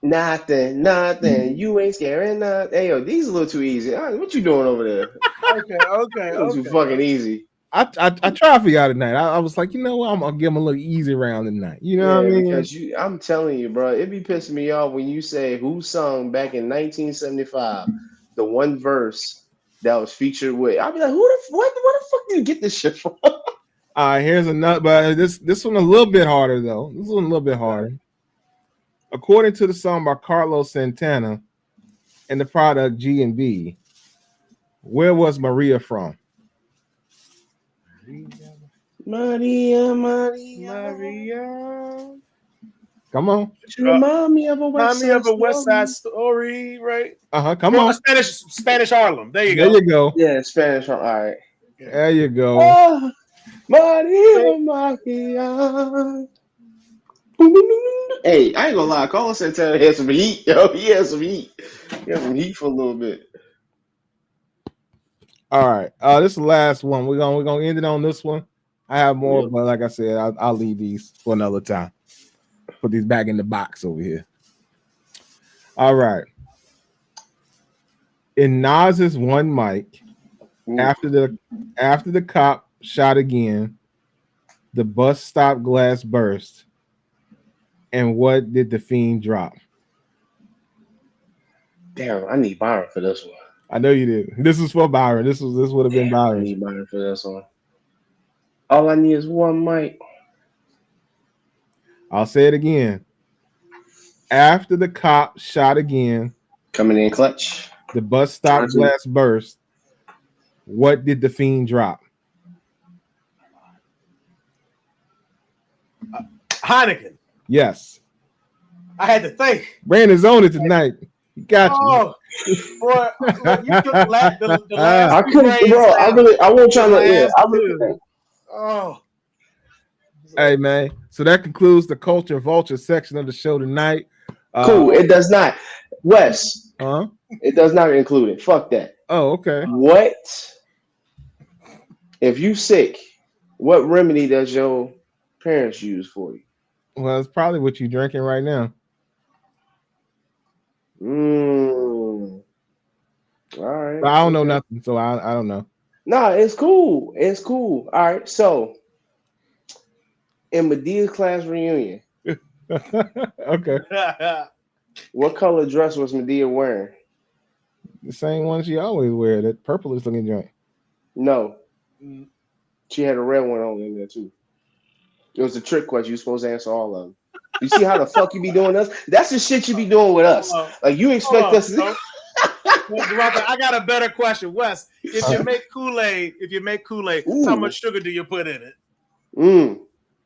Nothing. You ain't scaring nothing. Hey, yo, these are a little too easy. What you doing over there? Okay. A little too fucking easy. I tried for y'all tonight. I was like, you know what? I'm gonna give them a little easy round tonight. You know what I mean? Because I'm telling you, bro, it be pissing me off when you say who sung back in 1975 the one verse that was featured with. I'll be like, where the fuck do you get this shit from? All right, here's another, but this one a little bit harder though. This one a little bit harder. According to the song by Carlos Santana and the product G&B, where was Maria from? Maria. Come on. She remind me of a West Side Story, right? Come on. Spanish Harlem. There you go. There you go. Yeah, Spanish. All right. There you go. Oh, Maria. Hey, I ain't gonna lie. Carlos Santana had some heat, yo. He had some heat. He had some heat for a little bit. All right. This is the last one. We're gonna end it on this one. I have more, but like I said, I'll leave these for another time. Put these back in the box over here. All right. In Nas's one mic, after the cop shot again, the bus stop glass burst. And what did the Fiend drop? Damn, I need Byron for this one. I know you did. This is for Byron. This would have been Byron. I need Byron for this one. All I need is one mic. I'll say it again. After the cop shot again, coming in clutch, the bus stop glass burst. What did the Fiend drop? Heineken. Yes. I had to think. Brandon's on it tonight. He got you. Boy, look, you took the last. I couldn't, bro. I won't try to. Yeah, I really. Oh. Hey man, so that concludes the Culture Vulture section of the show tonight. Cool. It does not. Wes. Huh? It does not include it. Fuck that. Oh, okay. What? If you sick, what remedy does your parents use for you? Well, it's probably what you're drinking right now. All right. But I don't know nothing, so I don't know. Nah, it's cool. It's cool. All right. So, in Medea's class reunion. Okay. What color dress was Medea wearing? The same one she always wear. That purplish looking joint. No. She had a red one on in there too. It was a trick question. You're supposed to answer all of them. You see how the fuck you be doing us? That's the shit you be doing with us. Like you expect us to. I got a better question, Wes. If you make Kool-Aid, how much sugar do you put in it?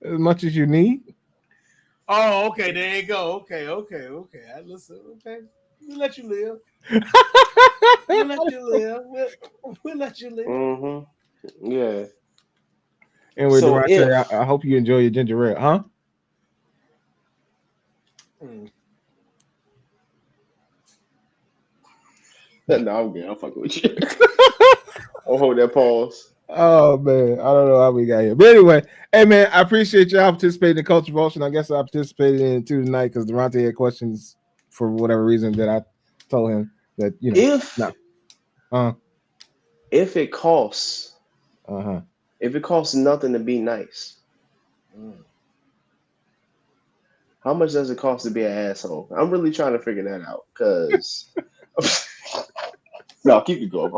As much as you need. Oh, okay. There you go. Okay. I listen. Okay, we'll let you live. We'll let you live. Mm-hmm. Yeah. Anyway, so I hope you enjoy your ginger ale, huh? No, I'm good. I'm fucking with you. I'll hold that pause. Oh man, I don't know how we got here, but anyway, hey man, I appreciate y'all participating in Culture Vulture. I guess I participated in it too tonight because Durante had questions for whatever reason that I told him that if it costs, if it costs nothing to be nice, how much does it cost to be an asshole? I'm really trying to figure that out because. No, keep it going.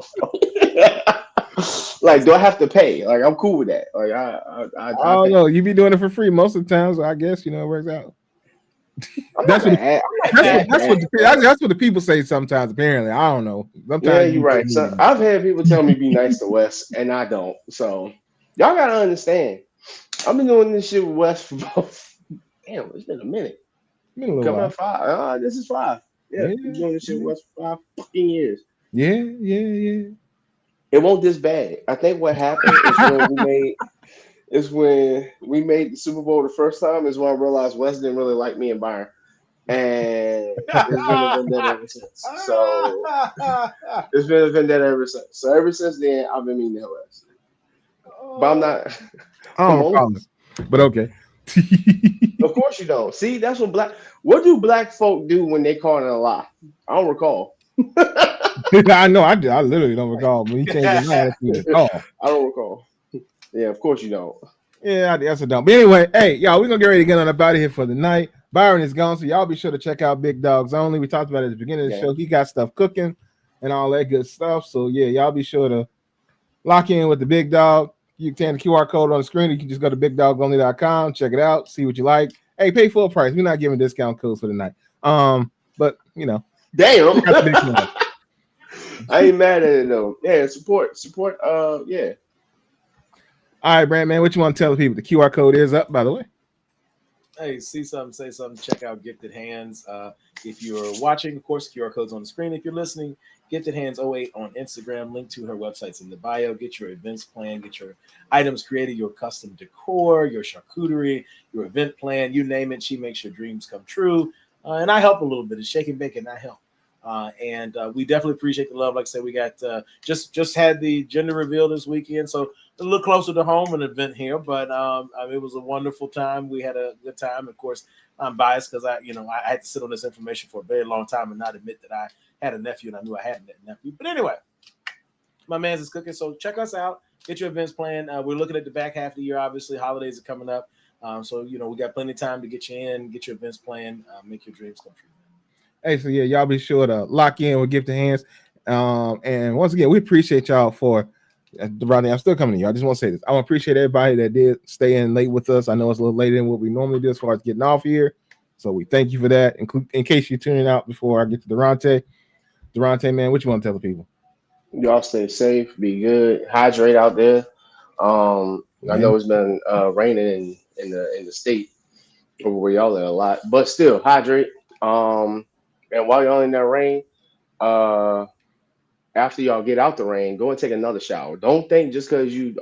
Like, do I have to pay? Like, I'm cool with that. Like, I don't know. You be doing it for free most of the time, so I guess it works out. That's what the people say sometimes. Apparently, I don't know. Sometimes yeah, you're right. So I've had people tell me be nice to Wes, and I don't. So y'all gotta understand. I've been doing this shit with Wes for damn. It's been a minute. Coming up 5. This is 5. Yeah, been doing this shit with Wes for 5 fucking years. Yeah. It won't this bad. I think what happened is when we made the Super Bowl the first time is when I realized Wes didn't really like me and Byron. And it's been a vendetta ever since. So it's been a vendetta ever since. So ever since then, I've been meaning to Wes. But I'm not. But okay. Of course you don't. See, that's what do black folk do when they call it a lie? I don't recall. I know. I literally don't recall. When you change your mind, that's what it's called. I don't recall. Yeah, of course you don't. Yeah, that's a dumb. But anyway, hey, y'all, we're gonna get ready to get on up out of here for the night. Byron is gone, so y'all be sure to check out Big Dogs Only. We talked about it at the beginning of the show. He got stuff cooking and all that good stuff. So yeah, y'all be sure to lock in with the Big Dog. You can the QR code on the screen. You can just go to bigdogonly.com, check it out, see what you like. Hey, pay full price. We're not giving discount codes for the night. But you know, damn. I ain't mad at it though. Yeah, support. Yeah. All right, Brand Man, what you want to tell the people? The QR code is up, by the way. Hey, see something, say something. Check out Gifted Hands. If you're watching, of course, QR code's on the screen. If you're listening, Gifted Hands 08 on Instagram. Link to her website's in the bio. Get your events plan. Get your items created. Your custom decor, your charcuterie, your event plan. You name it. She makes your dreams come true. And I help a little bit. It's shake and bake, and I help. And we definitely appreciate the love. Like I said, we got just had the gender reveal this weekend, so a little closer to home, an event here. But it was a wonderful time. We had a good time. Of course, I'm biased because I had to sit on this information for a very long time and not admit that I had a nephew and I knew I had a nephew. But anyway, my man's is cooking. So check us out. Get your events planned. We're looking at the back half of the year. Obviously, holidays are coming up. So we got plenty of time to get you in, get your events planned, make your dreams come true. Hey, so yeah, y'all be sure to lock in with Gifted Hands. And once again, we appreciate y'all for Rodney. I'm still coming to you. I just want to say this. I want to appreciate everybody that did stay in late with us. I know it's a little later than what we normally do as far as getting off here. So we thank you for that. In case you're tuning out before I get to Durante, man, what you want to tell the people? Y'all stay safe, be good, hydrate out there. I know it's been raining in the state over where y'all are a lot, but still hydrate. And while y'all in that rain, after y'all get out the rain, go and take another shower. Don't think just because you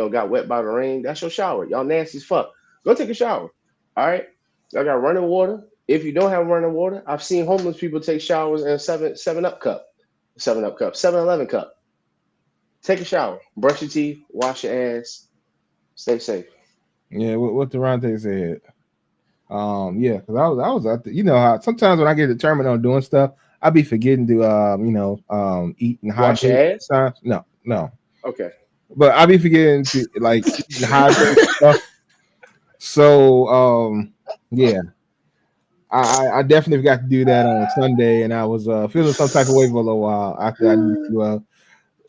got wet by the rain, that's your shower. Y'all nasty as fuck. Go take a shower. All right. I got running water. If you don't have running water, I've seen homeless people take showers in a 7-Up cup, 7-Eleven cup. Take a shower, brush your teeth, wash your ass, stay safe. Yeah, what Durante said. Yeah, because I was out there. You know how sometimes when I get determined on doing stuff, I be forgetting to eat and wash your hydrate. ass. No. Okay. But I be forgetting to like eat and hydrate stuff. So yeah. I definitely forgot to do that on Sunday, and I was feeling some type of way for a little while after I needed to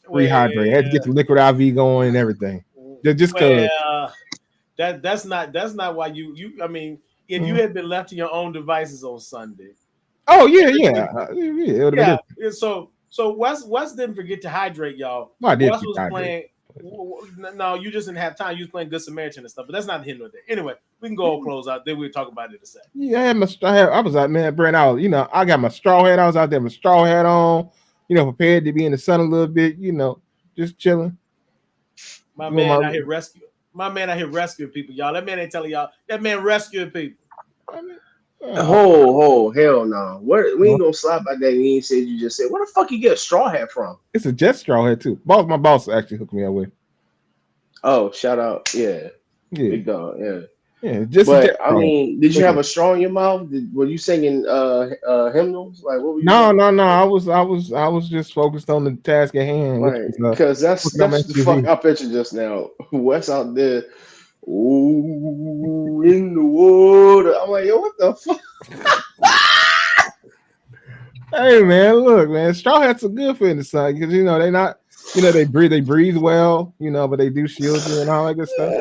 rehydrate. I had to get the liquid IV going and everything. Just because. That's not why you. I mean, if you had been left to your own devices on Sunday. Oh yeah. So Wes didn't forget to hydrate, y'all. Well, I did Wes was playing. No, you just didn't have time. You was playing Good Samaritan and stuff, but that's not the end of it. Anyway, we can go close out. Then we'll talk about it in a second. Yeah, I was out, man, Brent. I got my straw hat. I was out there with my straw hat on. Prepared to be in the sun a little bit. Just chilling. My man out here rescuing people, y'all. That man ain't telling y'all. That man rescuing people. Hell no. We ain't gonna slap by that. You ain't said you just said. Where the fuck you get a straw hat from? It's a jet straw hat too. My boss actually hooked me up with. Oh, shout out. Yeah. Big dog. Yeah. Yeah, but I mean, did you have a straw in your mouth? Were you singing hymnals? Like what were you? No. I was just focused on the task at hand. Right, because that's the fuck I pictured just now. Wes out there, ooh, in the water. I'm like, yo, what the fuck? Hey man, look, man, straw hats are good for in the sun because they're not, they breathe well, but they do shield you and all that good stuff.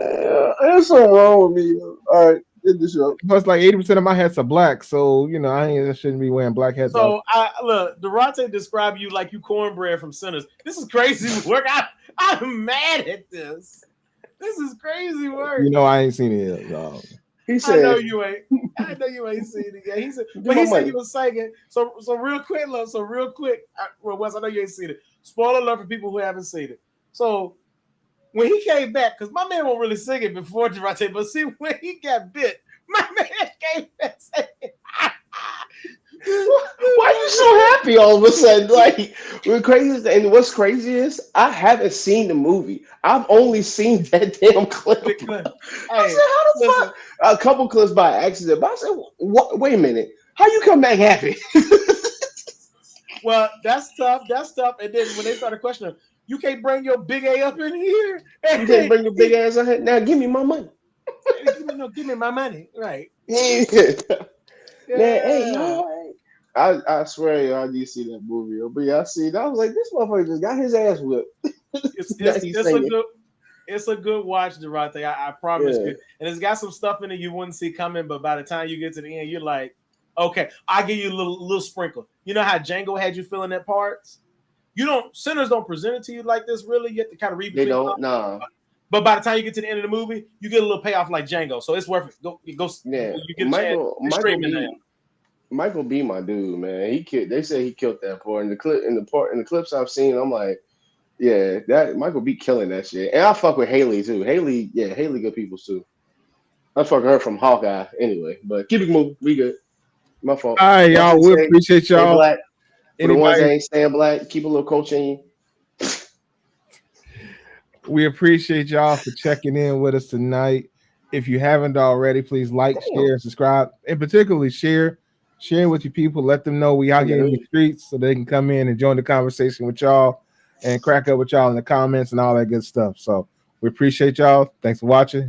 There's something wrong with me. All right, get this up. Plus, like 80% of my hats are black, so I shouldn't be wearing black hats. So look, Durante described you like you cornbread from Sinners. This is crazy work. I'm mad at this. This is crazy work. I ain't seen it yet, y'all. He said, I know you ain't seen it yet. He said, but he said you was singing. So real quick, Wes, I know you ain't seen it. Spoiler alert for people who haven't seen it. So when he came back, because my man won't really sing it before Durante, but see, when he got bit, my man came back saying, Why are you so happy all of a sudden? Like, we're crazy. And what's crazy is I haven't seen the movie. I've only seen that damn clip. I said, Hey, how the listen. fuck? A couple clips by accident. But I said, what? Wait a minute. How you come back happy? Well, that's tough. That's tough. And then when they started questioning, you can't bring your big A up in here. You can't bring your big ass on here. Now give me my money. Give me my money. Right. Man, hey, Yeah. yo, I swear, y'all, I did see that movie. But yeah, I see. I was like, this motherfucker just got his ass whipped. Now he's singing. It's a good watch, Durante. I promise Yeah. you. And it's got some stuff in it you wouldn't see coming, but by the time you get to the end, you're like, okay, I'll give you a little sprinkle. You know how Django had you filling that parts? Sinners don't present it to you like this, really. You have to kind of read They between don't. Nah. But by the time you get to the end of the movie, you get a little payoff like Django. So it's worth it. Go Yeah. you get a chance. Michael B, my dude, man. He killed. They say he killed that part. In the clips I've seen, I'm like, yeah, that Michael B killing that shit. And I fuck with Haley too. Haley good people too. I fuck with her from Hawkeye anyway. But keep it moving. We good. My fault. All right, y'all. We appreciate stay y'all. Black. For the ones that Anybody, ain't staying black, keep a little coach in you. we appreciate y'all for checking in with us tonight. If you haven't already, please like, share, subscribe, and particularly share with your people. Let them know we out here in the streets so they can come in and join the conversation with y'all and crack up with y'all in the comments and all that good stuff. So we appreciate y'all. Thanks for watching.